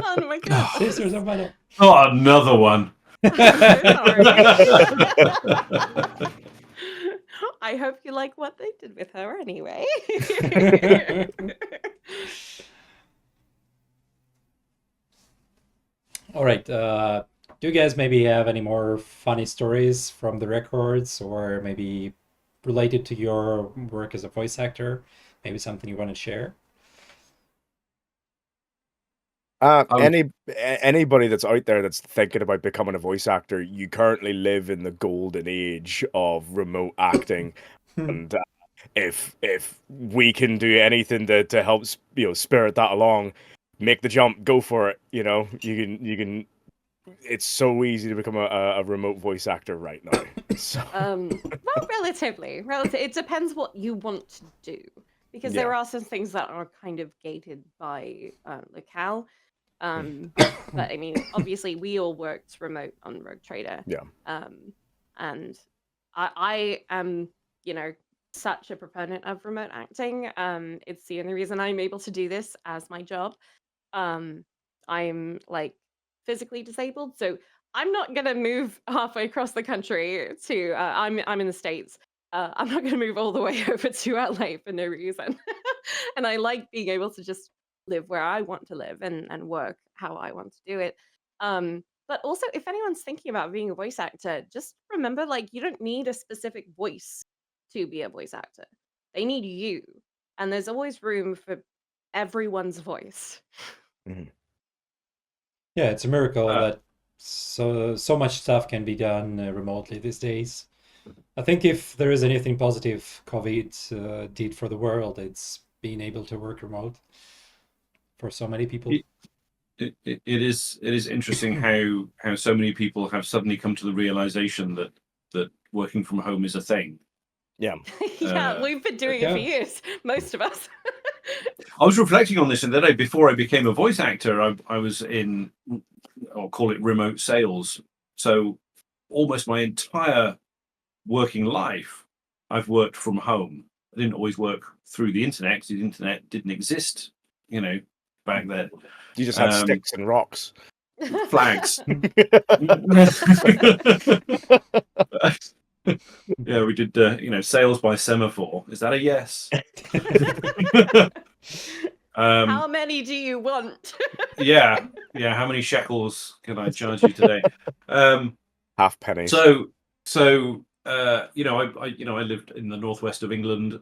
Oh my god. Sisters of Battle. Oh, another one. I hope you like what they did with her anyway. All right. Do you guys maybe have any more funny stories from the records, or maybe related to your work as a voice actor? Maybe something you want to share? Anybody that's out there that's thinking about becoming a voice actor, you currently live in the golden age of remote acting, and if we can do anything to help spirit that along, make the jump, go for it. You can it's so easy to become a remote voice actor right now. So Well, relatively. It depends what you want to do, because there are some things that are kind of gated by locale. But I mean, obviously, we all worked remote on Rogue Trader. Yeah. And I am, such a proponent of remote acting. It's the only reason I'm able to do this as my job. I'm like physically disabled, so I'm not gonna move halfway across the country to. I'm in the States. I'm not gonna move all the way over to LA for no reason. And I like being able to just live where I want to live and work how I want to do it. But also, if anyone's thinking about being a voice actor, just remember, like, you don't need a specific voice to be a voice actor. They need you, and there's always room for everyone's voice. Yeah, it's a miracle that so much stuff can be done remotely these days. I think if there is anything positive COVID did for the world, it's being able to work remote for so many people. It is interesting how so many people have suddenly come to the realization that working from home is a thing. Yeah. Yeah, we've been doing it for years, most of us. I was reflecting on this the other day. Before I became a voice actor, I was in, I'll call it remote sales. So almost my entire working life, I've worked from home. I didn't always work through the internet because the internet didn't exist, back then. You just had sticks and rocks. Flags. Yeah, we did, sales by semaphore. Is that a yes? How many do you want? Yeah. How many shekels can I charge you today? Half penny. So I lived in the northwest of England.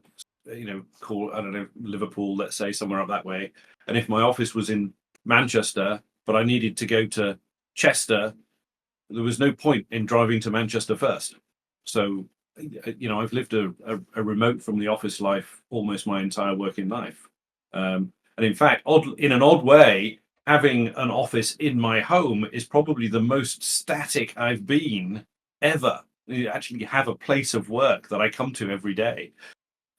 Call, I don't know, Liverpool, let's say, somewhere up that way. And if my office was in Manchester, but I needed to go to Chester, there was no point in driving to Manchester first. So, I've lived a remote from the office life almost my entire working life. And in fact, in an odd way, having an office in my home is probably the most static I've been ever. You actually have a place of work that I come to every day.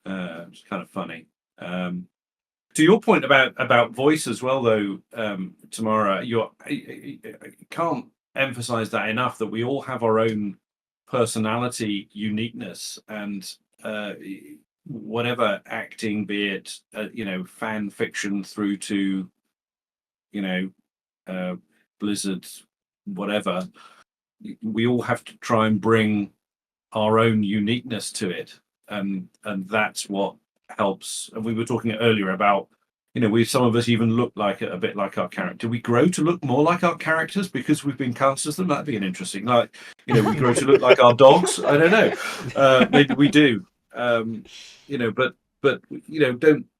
It's kind of funny. To your point about voice as well, though, Tamara, I can't emphasize that enough, that we all have our own personality uniqueness, and whatever acting, be it fan fiction through to Blizzard, whatever, we all have to try and bring our own uniqueness to it, and that's what helps. And we were talking earlier about some of us even look like a bit like our character. Do we grow to look more like our characters because we've been cast as them? That'd be an interesting, we grow to look like our dogs. I don't know. Maybe we do. But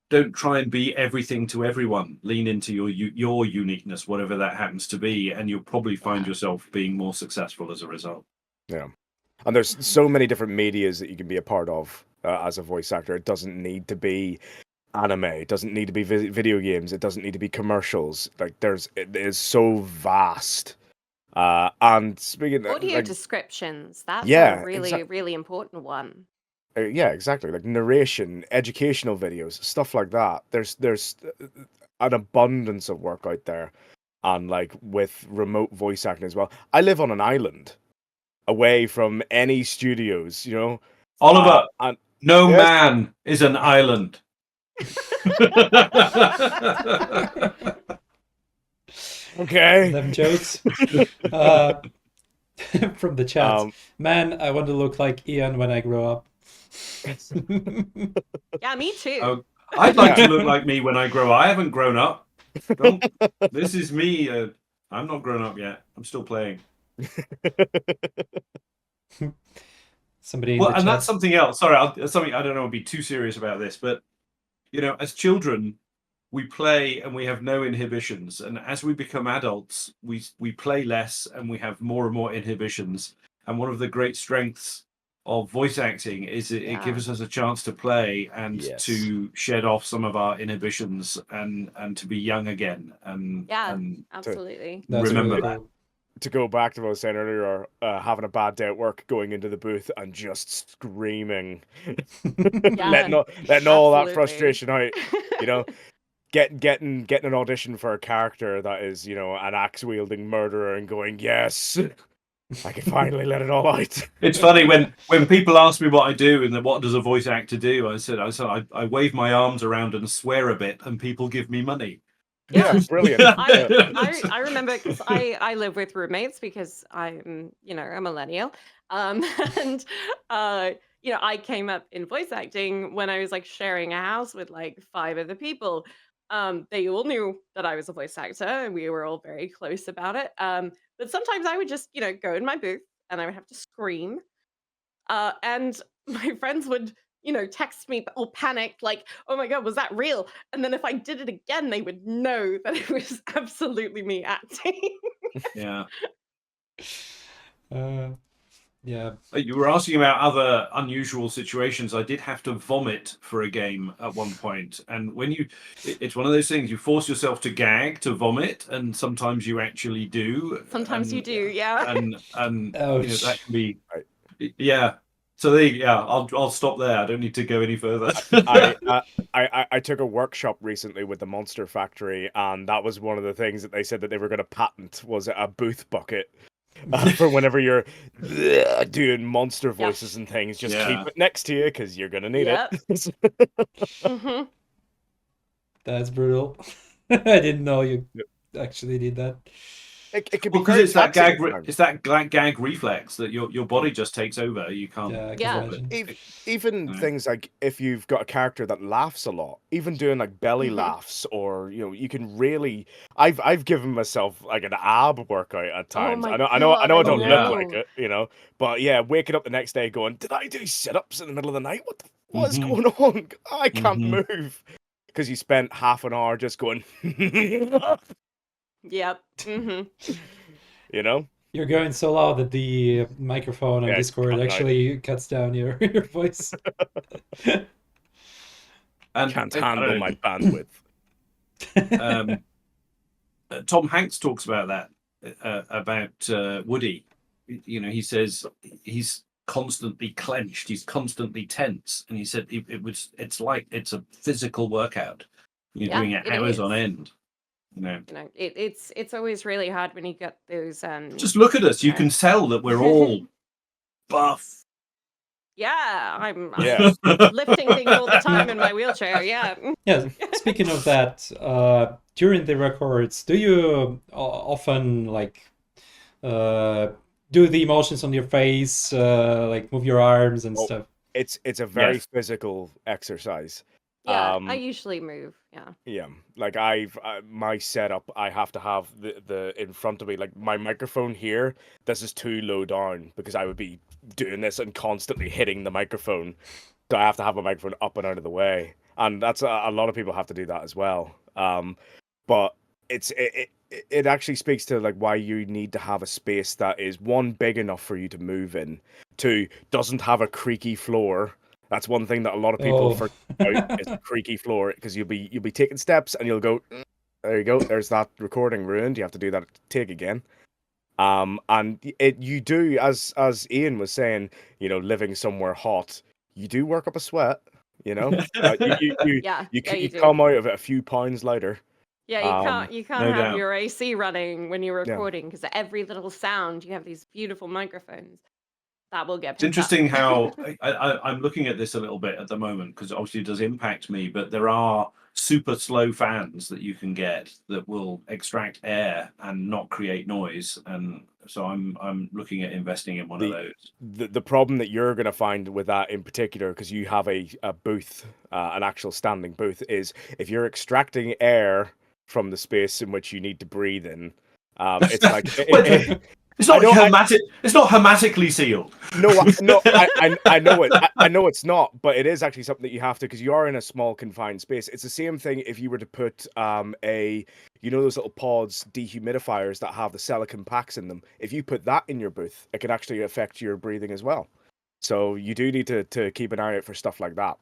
don't try and be everything to everyone. Lean into your uniqueness, whatever that happens to be, and you'll probably find yourself being more successful as a result. Yeah. And there's so many different medias that you can be a part of as a voice actor. It doesn't need to be anime. It doesn't need to be video games. It doesn't need to be commercials. Like it is so vast. And speaking of audio descriptions, that's a really really important one. Yeah, exactly. Like narration, educational videos, stuff like that. There's an abundance of work out there, and like with remote voice acting as well. I live on an island, away from any studios. Oliver, no yes. man is an island. Okay. Them jokes. From the chat. Man, I want to look like Ian when I grow up. Yeah, me too. Oh, I'd like to look like me when I grow up. I haven't grown up. This is me. I'm not grown up yet. I'm still playing. Somebody. Well, and that's something else. Sorry, I don't know. I'll be too serious about this, but as children, we play and we have no inhibitions, and as we become adults, we play less and we have more and more inhibitions. And one of the great strengths of voice acting is it gives us a chance to play and to shed off some of our inhibitions and to be young again. And absolutely. Remember that. Cool. to go back to what I was saying earlier, having a bad day at work, going into the booth and just screaming, letting all that Absolutely. frustration out, you know, getting an audition for a character that is, you know, an axe wielding murderer, and going, yes, I can finally let it all out. It's funny when people ask me what I do and what does a voice actor do, I said I wave my arms around and swear a bit, and people give me money. Yeah, brilliant. I remember, because I live with roommates because I'm, you know, a millennial. And you know, I came up in voice acting when I was like sharing a house with like 5 other people. They all knew that I was a voice actor, and we were all very close about it. But sometimes I would just, you know, go in my booth and I would have to scream. And my friends would, you know, text me all panicked, like, "Oh my god, was that real?" And then if I did it again, they would know that it was absolutely me acting. Yeah. Yeah. You were asking about other unusual situations. I did have to vomit for a game at one point, and when it's one of those things, you force yourself to gag to vomit, and sometimes you actually do. Sometimes you do, yeah. And you know, Ouch. that can be, yeah. So I'll stop there. I don't need to go any further. I took a workshop recently with the Monster Factory, and that was one of the things that they said that they were going to patent, was a booth bucket. For whenever you're doing monster voices and things, just keep it next to you because you're gonna need it. That's brutal. I didn't know you actually did that. It can be because it's that gag. It's that gag reflex that your body just takes over. You can't. Yeah. Even things like if you've got a character that laughs a lot, even doing like belly laughs, or you know, you can really. I've given myself like an ab workout at times. Oh I my know I God, don't I look know. like it, you know, but yeah, waking up the next day going, did I do sit-ups in the middle of the night? What is going on? I can't move, because you spent half an hour just going. Yep. You know, you're going so loud that the microphone on Discord actually cuts down your voice. And can't handle my bandwidth. Tom Hanks talks about that about Woody. You know, he says he's constantly clenched, he's constantly tense, and he said it's like it's a physical workout. You're doing it hours on end. You know, it's always really hard when you get those. Just look at us. You can tell that we're all buff. Yeah, I'm lifting things all the time in my wheelchair. Yeah. Yeah. Speaking of that, during the records, do you often like do the emotions on your face, like move your arms and stuff? It's a very physical exercise. Yeah, I usually move. Yeah, like my setup, I have to have the in front of me, like my microphone here. This is too low down because I would be doing this and constantly hitting the microphone. So I have to have my microphone up and out of the way, and that's a lot of people have to do that as well. But it actually speaks to like why you need to have a space that is, one, big enough for you to move in, two, doesn't have a creaky floor. That's one thing that a lot of people forget about, is a creaky floor, because you'll be taking steps and you'll go, there you go, there's that recording ruined. You have to do that take again. And you do, as Ian was saying, you know, living somewhere hot, you do work up a sweat. You know, you come out of it a few pounds lighter. Yeah, you can't have your AC running when you're recording, because every little sound, you have these beautiful microphones that will get. It's interesting how I'm looking at this a little bit at the moment, because obviously it does impact me, but there are super slow fans that you can get that will extract air and not create noise, and so I'm looking at investing in one of those. The problem that you're going to find with that in particular, because you have a booth, an actual standing booth, is if you're extracting air from the space in which you need to breathe in, it's like it's not hermetic. It's not hermetically sealed. No, I know it. I know it's not, but it is actually something that you have to, because you are in a small confined space. It's the same thing if you were to put those little pods, dehumidifiers that have the silicon packs in them. If you put that in your booth, it can actually affect your breathing as well. So you do need to keep an eye out for stuff like that.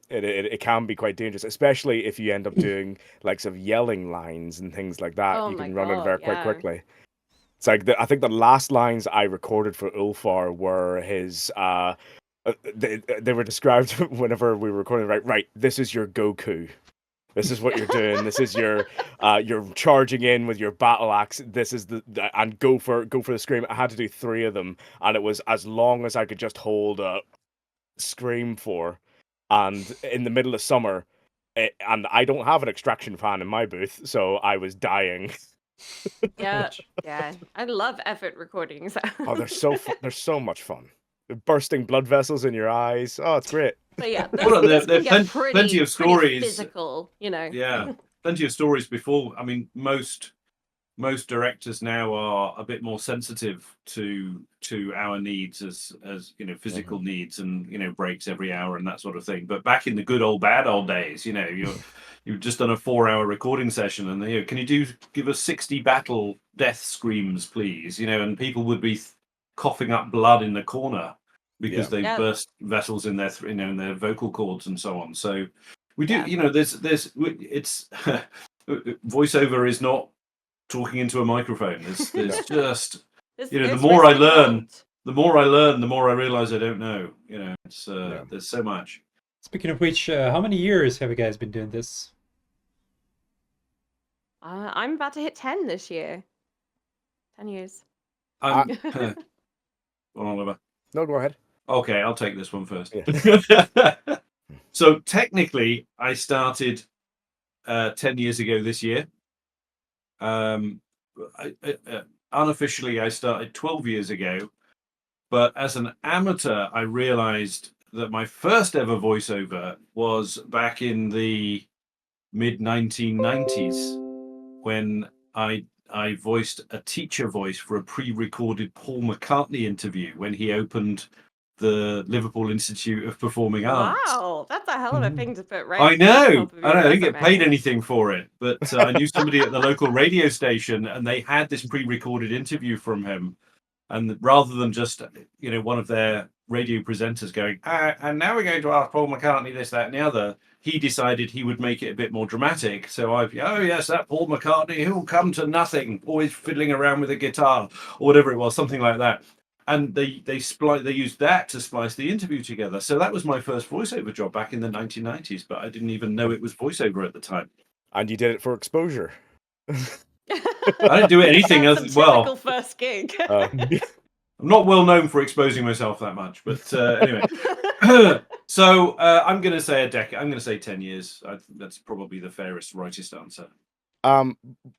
It can be quite dangerous, especially if you end up doing like some yelling lines and things like that. You can run it quite quickly. It's like I think the last lines I recorded for Ulfar were his. They were described whenever we were recording. Right. This is your Goku. This is what you're doing. This is your. You're charging in with your battle axe. This is and go for the scream. I had to do 3 of them, and it was as long as I could just hold a scream for. And in the middle of summer, and I don't have an extraction fan in my booth, so I was dying. Yeah, I love effort recordings. Oh, they're so much fun. Bursting blood vessels in your eyes. Oh, it's great. But yeah, Well, this there can are get pretty, plenty of stories. pretty physical, you know. Yeah, plenty of stories before. I mean, most directors now are a bit more sensitive to our needs as physical needs and breaks every hour and that sort of thing. But back in the good old bad old days, you've just done a 4-hour recording session, and can you give us 60 battle death screams, please? And people would be coughing up blood in the corner because they burst vessels in their in their vocal cords and so on. So we do, it's voiceover is not talking into a microphone. There's just the more I learn, the more I realize I don't know. It's there's so much. Speaking of which, how many years have you guys been doing this? I'm about to hit 10 this year. 10 years. Hold on, Oliver. No, go ahead. Okay, I'll take this one first. Yeah. So technically, I started 10 years ago this year. Unofficially, I started 12 years ago. But as an amateur, I realized that my first ever voiceover was back in the mid-1990s when I voiced a teacher voice for a pre-recorded Paul McCartney interview when he opened the Liverpool Institute of Performing Arts. Wow, that's a hell of a thing to put right. I know. I didn't get paid anything for it, but I knew somebody at the local radio station, and they had this pre-recorded interview from him. And rather than just one of their radio presenters going, and now we're going to ask Paul McCartney this, that, and the other, he decided he would make it a bit more dramatic. So oh yes, that Paul McCartney who'll come to nothing, always fiddling around with a guitar or whatever it was, something like that. And they used that to splice the interview together. So that was my first voiceover job back in the 1990s, but I didn't even know it was voiceover at the time. And you did it for exposure. I didn't do anything as well. Typical first gig. I'm not well known for exposing myself that much, but anyway. So I'm going to say a decade. I'm going to say 10 years. That's probably the fairest, rightest answer.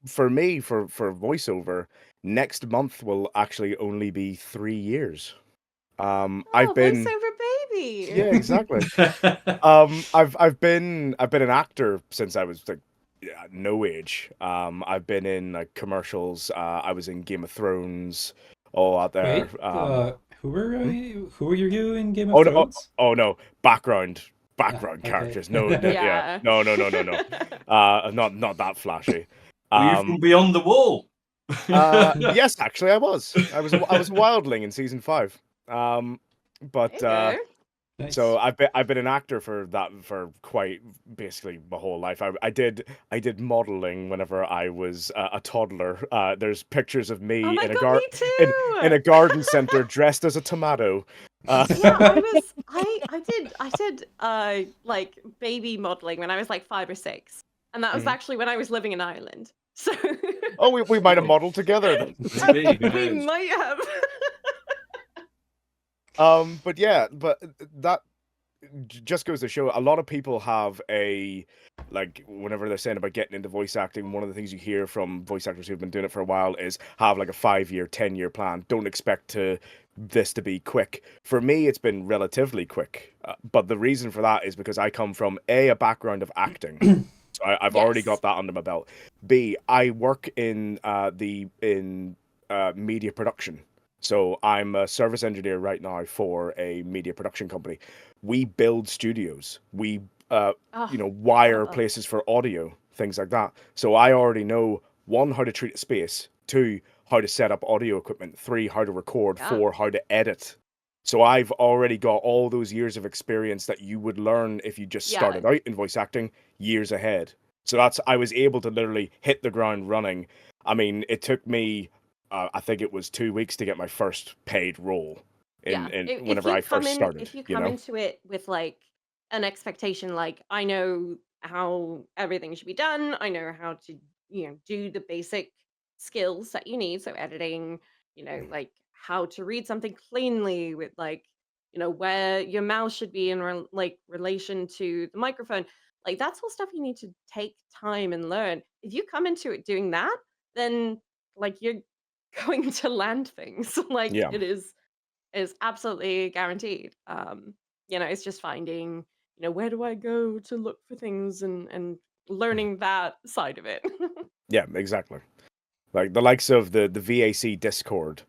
For me, for voiceover, next month will actually only be 3 years. I've been voiceover baby. Yeah, exactly. I've been an actor since I was like no age. I've been in like commercials. I was in Game of Thrones. All out there. Wait, who were you in Game of Thrones? No, background okay. characters. No, no, not that flashy. Were you from Beyond the Wall? Yes, actually, I was a wildling in season 5. Nice. So I've been an actor for quite basically my whole life. I did modeling whenever I was a toddler. There's pictures of me in a garden center dressed as a tomato. I did like baby modeling when I was like 5 or 6, and that was actually when I was living in Ireland. So we might have modeled together then. We might have. But that just goes to show a lot of people have whenever they're saying about getting into voice acting, one of the things you hear from voice actors who've been doing it for a while is have like a 5-year, 10-year plan. Don't expect this to be quick. For me, it's been relatively quick. But the reason for that is because I come from a background of acting. So I've already got that under my belt. B, I work in media production. So I'm a service engineer right now for a media production company. We build studios. We wire places for audio, things like that. So I already know 1, how to treat a space, 2, how to set up audio equipment, 3, how to record, 4, how to edit. So I've already got all those years of experience that you would learn if you just started out in voice acting years ahead. So I was able to literally hit the ground running. I mean, it took me I think it was 2 weeks to get my first paid role. Whenever you I first started, if you come into it with like an expectation, like I know how everything should be done, I know how to do the basic skills that you need, so editing, like how to read something cleanly with like where your mouse should be in relation to the microphone, like that's all stuff you need to take time and learn. If you come into it doing that, then like you're going to land things like yeah, it is absolutely guaranteed. It's just finding, where do I go to look for things and learning that side of it. yeah, exactly. Like the likes of the VAC Discord.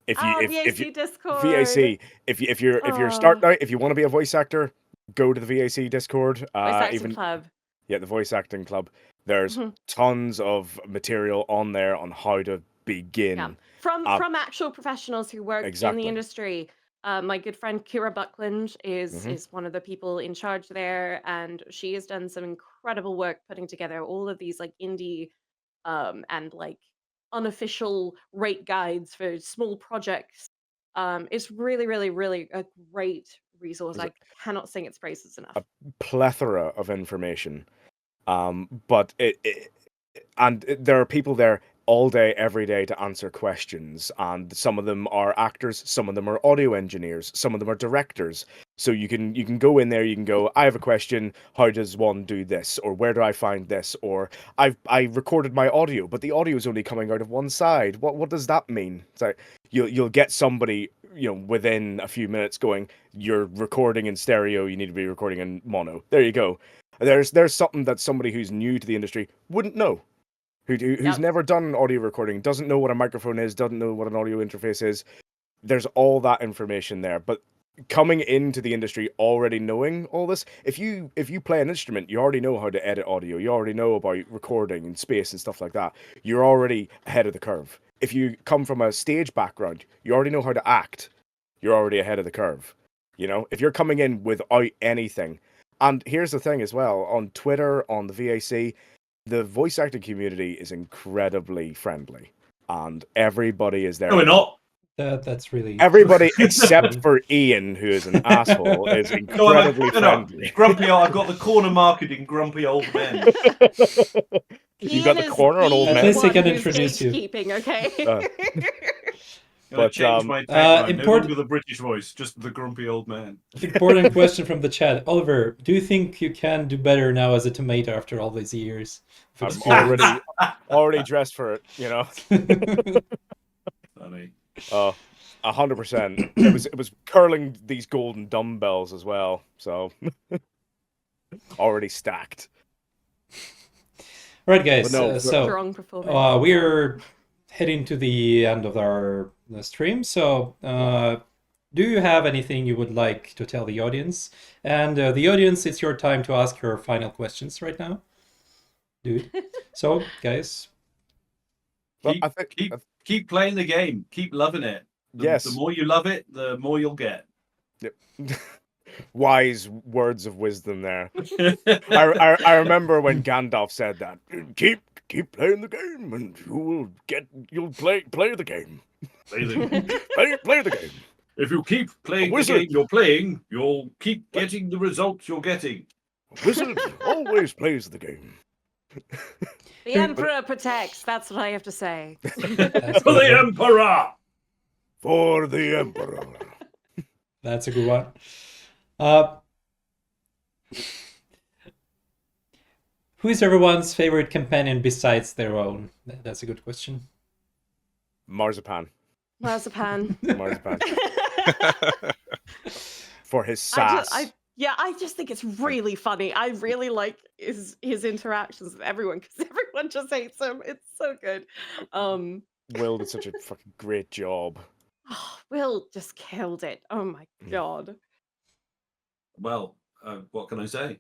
If you if you VAC Discord. VAC if you're Oh, starting out, if you want to be a voice actor, go to the VAC Discord. voice acting Even club. yeah, the voice acting club. There's Mhm. tons of material on there on how to Yeah, begin. from actual professionals who work in the Exactly. industry. My good friend Kira Buckland is Hmm. is one of the people in charge there, and she has done some incredible work putting together all of these like indie and like unofficial rate guides for small projects. It's really, really, really a great resource. There's I cannot sing its praises enough. a plethora of information. But there are people there all day, every day to answer questions, and some of them are actors, some of them are audio engineers, some of them are directors. So you can go in there, you can go, I have a question, how does one do this, or where do I find this, or I recorded my audio, but the audio is only coming out of one side. What does that mean? It's like you'll get somebody within a few minutes going, you're recording in stereo, you need to be recording in mono. There you go. There's something that somebody who's new to the industry wouldn't know, who's Yep. never done audio recording, doesn't know what a microphone is, doesn't know what an audio interface is. There's all that information there. But coming into the industry already knowing all this, if you play an instrument, you already know how to edit audio, you already know about recording and space and stuff like that. You're already ahead of the curve. If you come from a stage background, you already know how to act. You're already ahead of the curve. If you're coming in without anything. And here's the thing as well, on Twitter, on the VAC, the voice acting community is incredibly friendly. And everybody is there. No, we're not. That's really Everybody except for Ian, who is an asshole, is incredibly friendly. Grumpy old, I've got the corner marketed in grumpy old men. You got the corner on old At men. least I can introduce you. Gatekeeping, okay. I changed my tagline. No longer the British voice, just the grumpy old man. Important question from the chat. Oliver, do you think you can do better now as a tomato after all these years? I'm already dressed for it, Funny. 100%. It was curling these golden dumbbells as well, so already stacked. Right, guys. No, Strong performance. We're heading to the end of our stream. So, do you have anything you would like to tell the audience? And the audience, it's your time to ask your final questions right now. Dude. So, guys. Well, Keep playing the game. Keep loving it. Yes. The more you love it, the more you'll get. Yep. Wise words of wisdom there. I remember when Gandalf said that. Keep playing the game, and you'll play the game. Play the game. play the game. If you keep playing the game you're playing, you'll keep getting the results you're getting. A wizard always plays the game. The Emperor protects. That's what I have to say. For the Emperor! For the Emperor. That's a good one. Who is everyone's favorite companion besides their own? That's a good question. Marzipan. Marzipan. For his sass. I just think it's really funny. I really like his interactions with everyone because everyone just hates him. It's so good. Will did such a fucking great job. Will just killed it. Oh my god. Well, what can I say?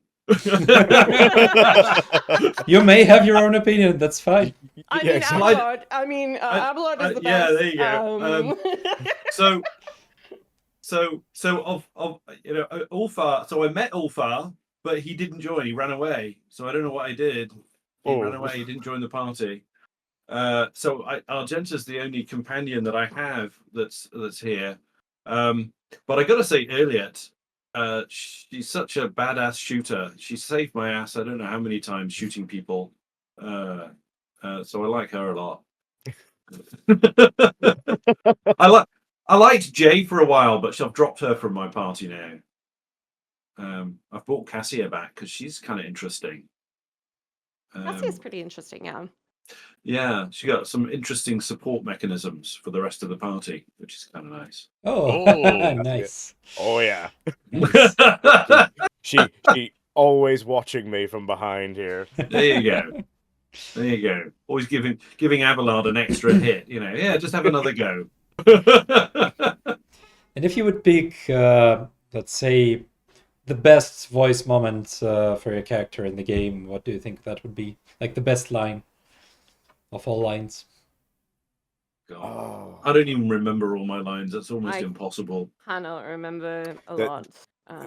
You may have your own opinion. That's fine. Abelard. Abelard is the best. Yeah, there you go. So of Ulfar. So I met Ulfar, but he didn't join. He ran away. So I don't know what I did. He ran away. He didn't join the party. Argenta's the only companion that I have that's here. But I gotta say, Elliot, she's such a badass shooter. She saved my ass. I don't know how many times shooting people. So I like her a lot. I liked Jay for a while, but I've dropped her from my party now. I've brought Cassia back because she's kind of interesting. Cassia's pretty interesting, yeah. Yeah, she got some interesting support mechanisms for the rest of the party, which is kind of nice. Oh, Oh, nice. Oh yeah. Nice. She always watching me from behind here. There you go. There you go. Always giving Abelard an extra hit. Yeah, just have another go. And if you would pick, let's say, the best voice moment for your character in the game, what do you think that would be? Like the best line of all lines? God. I don't even remember all my lines. That's almost impossible. I don't remember a lot.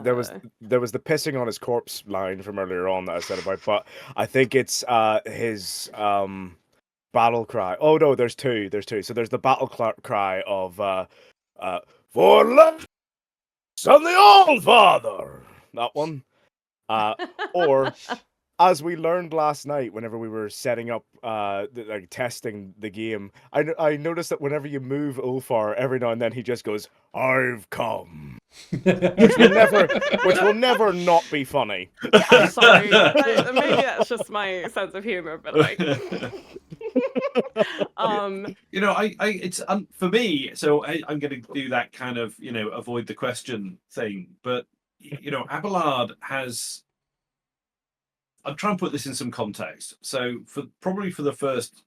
There was the pissing on his corpse line from earlier on that I said about, but I think it's his battle cry. Oh no, there's two. So there's the battle cry of for love of the All-Father. That one. Or as we learned last night, whenever we were setting up, testing the game, I noticed that whenever you move Ulfar, every now and then he just goes, "I've come," which will never not be funny. I'm sorry. Maybe that's just my sense of humor, but like, it's for me. So I'm going to do that kind of, avoid the question thing. But Abelard has. I'm trying to put this in some context. So probably for the first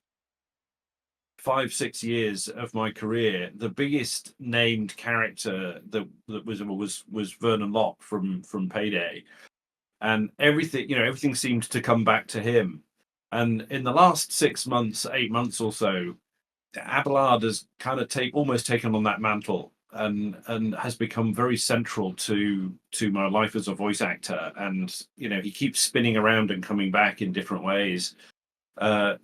5-6 years of my career, the biggest named character that was Vernon Locke from Payday, and everything seemed to come back to him. And in the last 6 months, 8 months or so, Abelard has kind of almost taken on that mantle. And has become very central to my life as a voice actor, and he keeps spinning around and coming back in different ways.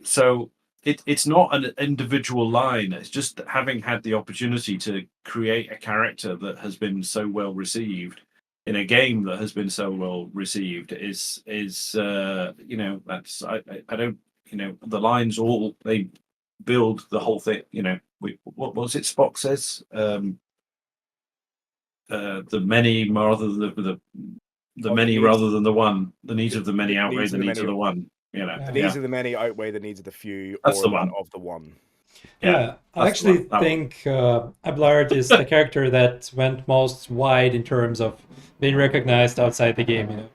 So it's not an individual line. It's just having had the opportunity to create a character that has been so well received in a game that has been so well received is that's I don't the lines all they build the whole thing. What was it Spock says? The many rather than the many rather than the one. The needs of the many outweigh the needs of the one. The needs of the many outweigh the needs of the few. That's or the one. Of the one. Yeah, I actually think Abelard is the character that went most wide in terms of being recognized outside the game.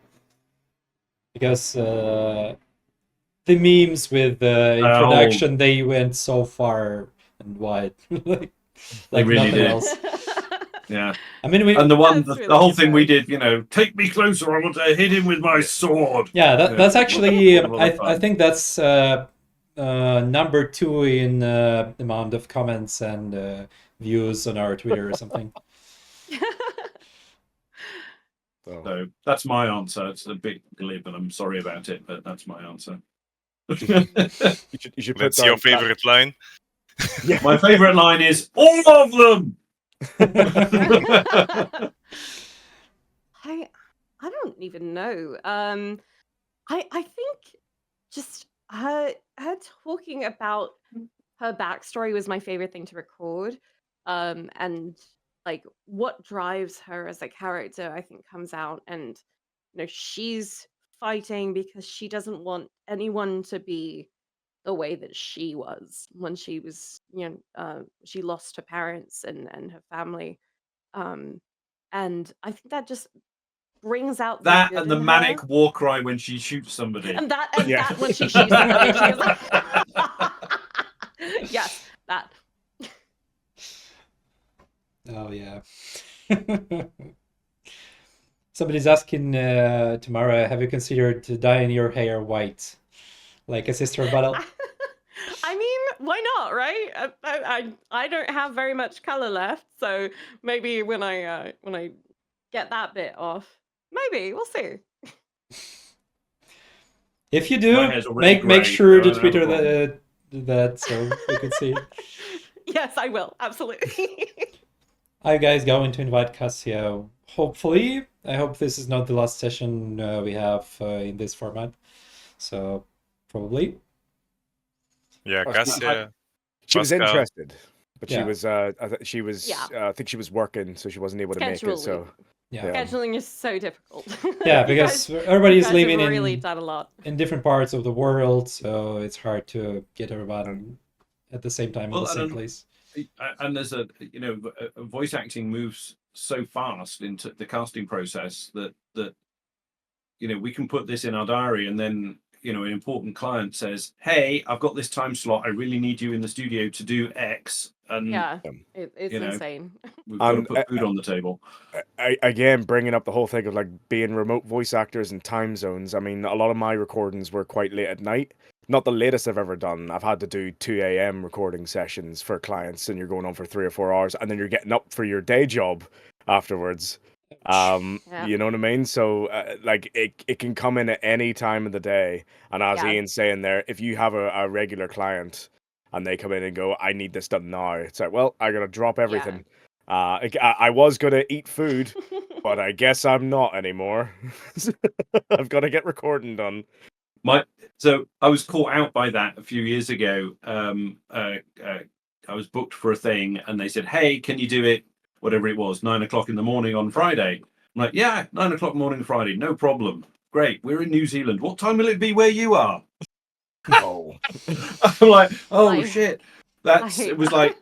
Because the memes with the introduction, they went so far and wide, like really nothing did. else. Yeah, I mean, the whole thing we did, take me closer. I want to hit him with my sword. Yeah, that's actually. I think that's number 2 in amount of comments and views on our Twitter or something. So that's my answer. It's a bit glib, and I'm sorry about it, but that's my answer. You should put That's your favorite line. Yeah, my favorite line is all of them. I don't even know. I think just her talking about her backstory was my favorite thing to record. And like what drives her as a character, I think comes out, and she's fighting because she doesn't want anyone to be the way that she was when she was, she lost her parents and her family. And I think that just brings out that the and the manic war cry when she shoots somebody. and that when she shoots somebody. She was like, yes, that. Oh yeah. Somebody's asking Tamara, have you considered dyeing your hair white, like a Sister of Battle? I mean, why not, right? I don't have very much color left, so maybe when I get that bit off, maybe we'll see. If you do, make sure to that so we could see. Yes, I will. Absolutely. Are you guys going to invite Cassia? Hopefully. I hope this is not the last session we have in this format. So, probably. Yeah, Oh, Cassia. She was Pascal. interested, but Yeah. she was. I Yeah. think she was working, so she wasn't able to make it. So Yeah. Yeah. Scheduling is so difficult. Yeah, You because guys- everybody you is guys living have really in done a lot. different parts of the world, so it's hard to get everyone at the same time in Well, the same and- place. And there's voice acting moves so fast into the casting process that we can put this in our diary, and then an important client says, "Hey, I've got this time slot. I really need you in the studio to do X," and Yeah, Yeah. it's insane. we've got to And, put food on the table. again, bringing up the whole thing of like being remote voice actors and time zones. I mean, a lot of my recordings were quite late at night. Not the latest I've ever done. I've had to do 2 a.m. recording sessions for clients, and you're going on for 3 or 4 hours, and then you're getting up for your day job afterwards. Yeah. You know what I mean? So like it can come in at any time of the day. And as Yeah. Ian's saying there, if you have a regular client and they come in and go, I need this done now, it's like, well, I gotta drop everything. I was gonna eat food, but I guess I'm not anymore. I've got to get recording done. So I was caught out by that a few years ago. I was booked for a thing, and they said, "Hey, can you do it? Whatever it was, 9 o'clock in the morning on Friday." I'm like, "Yeah, 9 o'clock morning Friday, no problem. Great. We're in New Zealand. What time will it be where you are?" Oh, I'm like, "Oh I- shit!" I hate It was that. like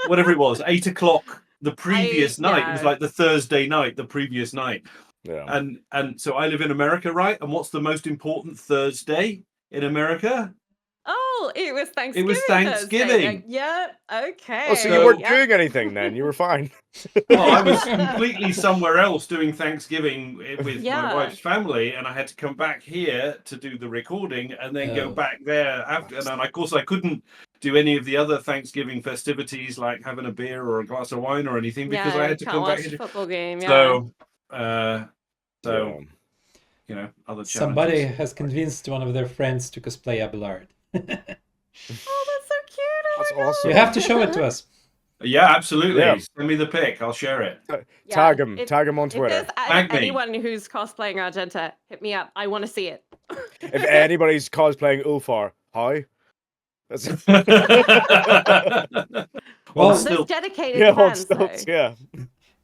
whatever it was, 8 o'clock the previous night. It was yeah. like the Thursday night, the previous night. yeah. And so I live in America, right? And what's the most important Thursday in America? Oh, it was Thanksgiving. Thursday. Thanksgiving. Yeah. Okay. Oh, so you weren't yeah. doing anything then? You were fine. Well, I was completely somewhere else doing Thanksgiving with Yeah. my wife's family, and I had to come back here to do the recording and then go Oh. back there after. And then, of course, I couldn't do any of the other Thanksgiving festivities like having a beer or a glass of wine or anything because I had to can't come back watch here. a football game. Yeah. So, Yeah. other challenges. Somebody has convinced one of their friends to cosplay Abelard. Oh, that's so cute. Oh That's my God. awesome. You have to show it to us. Yeah, absolutely. Yeah. Send me the pic. I'll share it. Yeah, Tag him. if- Tag him on If Twitter. there's Tag me. anyone who's cosplaying Argenta, hit me up. I want to see it. If anybody's cosplaying Ulfar, hi. That's Well, There's still- dedicated yeah, on fans, though. stilts, yeah.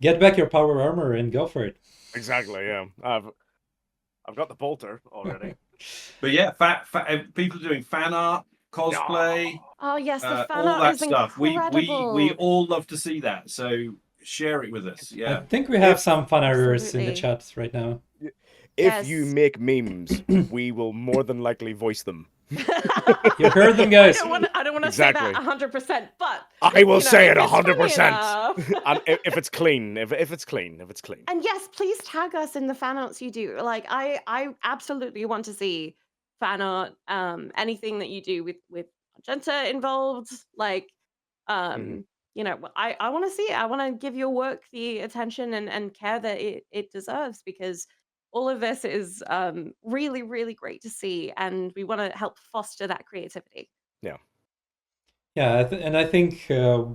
get back your power armor and go for it. Exactly, yeah. I've got the bolter already. But yeah, people doing fan art, cosplay, Oh yes, the fan all art that is stuff. incredible. We all love to see that. So share it with us. I Yeah. think we have some fun artists in the Absolutely. chat right now. If you Yes. make memes, we will more than likely voice them. You heard them, guys. I don't want to Exactly. say that 100%, but I will say if it it's funny 100%. enough. And if it's clean, if it's clean. And yes, please tag us in the fan arts you do. Like I absolutely want to see fan art, anything that you do with Argenta involved. Like, Mhm. I want to see it. I want to give your work the attention and care that it deserves, because all of this is really, really great to see, and we want to help foster that creativity. Yeah, and I think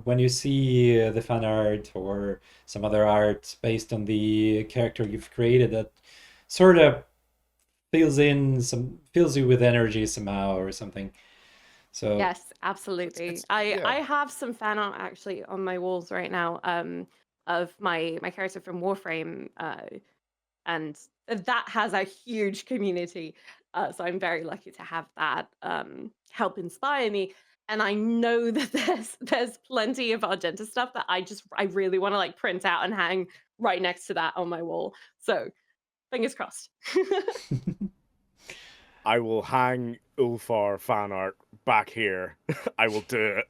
when you see the fan art or some other art based on the character you've created, that sort of fills you with energy somehow or something. So Yes, absolutely. yeah. I have some fan art actually on my walls right now, of my character from Warframe, and that has a huge community. So I'm very lucky to have that help inspire me. And I know that there's plenty of Argenta stuff that I really want to like print out and hang right next to that on my wall. So fingers crossed. I will hang Ulfar fan art back here. I will do it.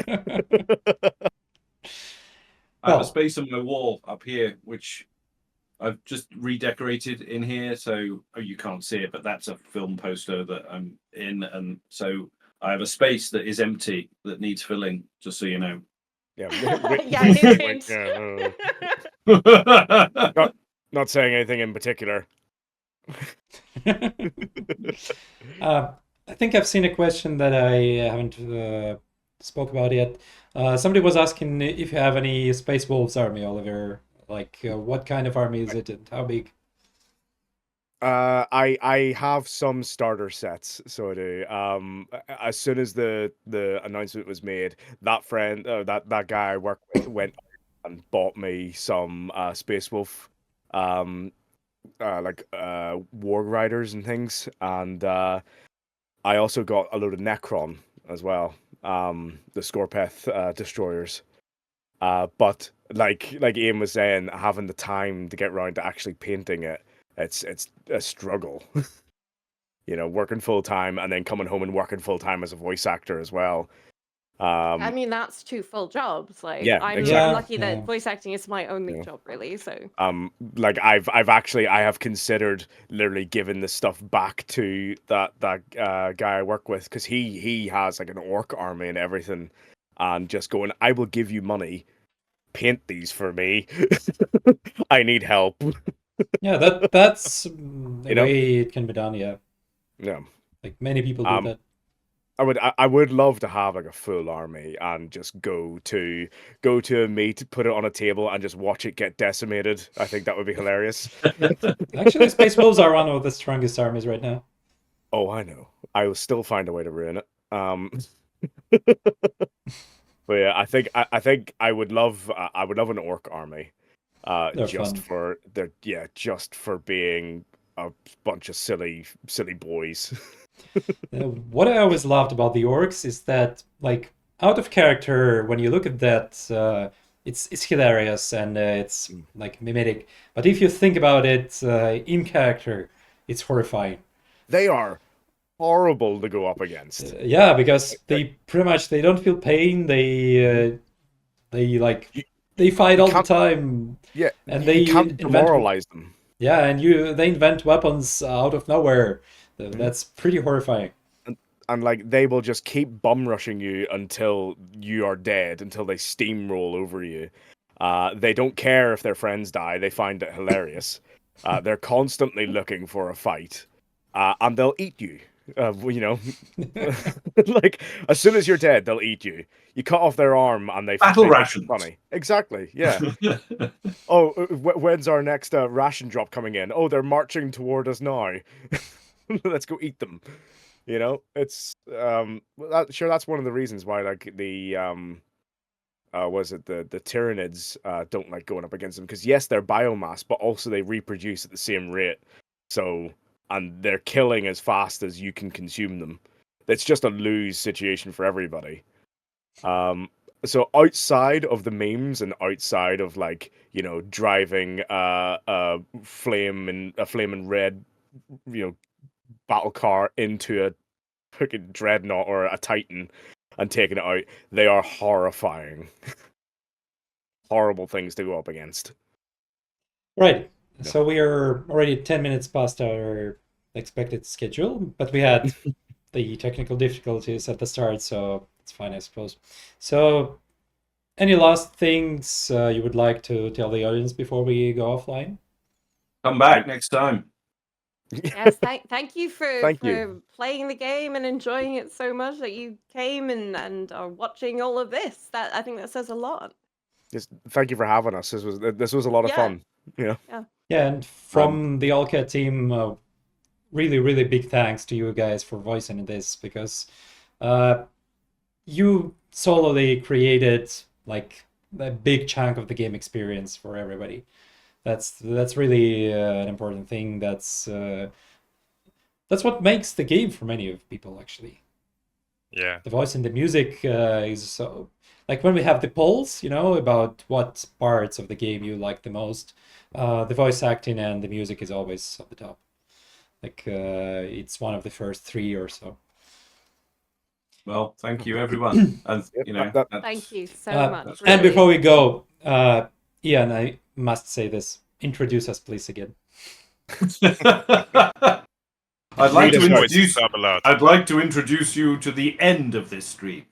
I have Well- a space on my wall up here, which I've just redecorated in here. So you can't see it, but that's a film poster that I'm in. And so I have a space that is empty that needs filling, just so you know. Yeah. Yeah, hint, Wink, hint. yeah, not saying anything in particular. I think I've seen a question that I haven't spoke about yet. Somebody was asking if you have any Space Wolves army, Oliver. Like, what kind of army is it and how big? I have some starter sets, so I do. As soon as the announcement was made, that friend, that guy I work with, went and bought me some Space Wolf, War Riders and things, and I also got a load of Necron as well, the Scorpeth destroyers. But like Ian was saying, having the time to get around to actually painting it, it's a struggle. Working full time and then coming home and working full time as a voice actor as well. I mean, that's 2 full jobs. Like, Yeah, I'm exactly. lucky Yeah. that voice acting is my only Yeah. job, really. So, Like I have considered literally giving the stuff back to that guy I work with, because he has like an orc army and everything, and just going, I will give you money, paint these for me. I need help. Yeah, that's the You know? way it can be done. Yeah, Yeah. like many people do that. I would love to have like a full army and just go to a meet, put it on a table, and just watch it get decimated. I think that would be hilarious. Actually, Space Wolves are one of the strongest armies right now. Oh, I know. I will still find a way to ruin it. But yeah, I think I would love an orc army. They're Just fun. just for being a bunch of silly boys. What I always loved about the orcs is that, like, out of character, when you look at that, it's hilarious and it's like mimetic. But if you think about it in character, it's horrifying. They are horrible to go up against. Yeah, because they pretty much they don't feel pain. They fight all the can't- time. Yeah, And you they can't invent- demoralize them. Yeah, and they invent weapons out of nowhere. That's pretty horrifying. And like they will just keep bum rushing you until you are dead, until they steamroll over you. They don't care if their friends die. They find it hilarious. They're constantly looking for a fight, and they'll eat you. Like as soon as you're dead, they'll eat you. You cut off their arm, and they Battle think it's rations. funny. Exactly. Yeah. Oh, when's our next ration drop coming in? Oh, they're marching toward us now. Let's go eat them. It's that's one of the reasons why like the was it the Tyranids don't like going up against them, because yes, they're biomass, but also they reproduce at the same rate. So, and they're killing as fast as you can consume them. It's just a lose situation for everybody. So outside of the memes and outside of like, driving a flaming red, battle car into a freaking dreadnought or a titan and taking it out, they are horrifying. Horrible things to go up against. Right. So we are already 10 minutes past our expected schedule, but we had the technical difficulties at the start, so it's fine, I suppose. So, any last things you would like to tell the audience before we go offline? Come back next time. yes, thank you for Thank you. playing the game and enjoying it so much that you came and are watching all of this. That I think that says a lot. Just thank you for having us. This was a lot of Yeah. fun. Yeah, and from the Owlcat team, really, really big thanks to you guys for voicing this, because you solely created like a big chunk of the game experience for everybody. That's really an important thing. That's what makes the game for many of people, actually. Yeah. The voice and the music is so, like when we have the polls, about what parts of the game you like the most, the voice acting and the music is always at the top. Like it's one of the first 3 or so. Well, thank you, everyone. And Thank you so much. And really. before we go, Ian, I must say this. Introduce us, please, again. I'd like to Read his voice, introduce. Abelard. I'd like to introduce you to the end of this stream.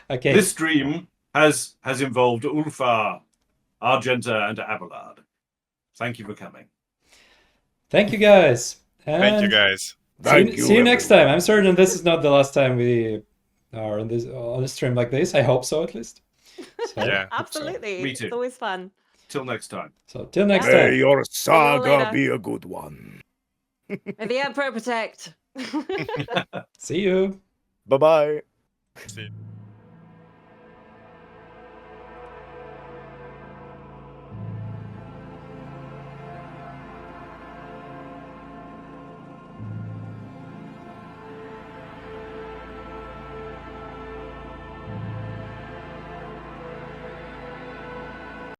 Okay. This stream has involved Ulfar, Argenta, and Abelard. Thank you for coming. Thank you, guys. Thank you, And guys. See you next time. I'm certain this is not the last time we are on a stream like this. I hope so, at least. So, Yeah. Absolutely. Me too. It's always fun. Till next time. So till next May time. your later. saga be a good one. May the Emperor protect. See you. Bye bye. See.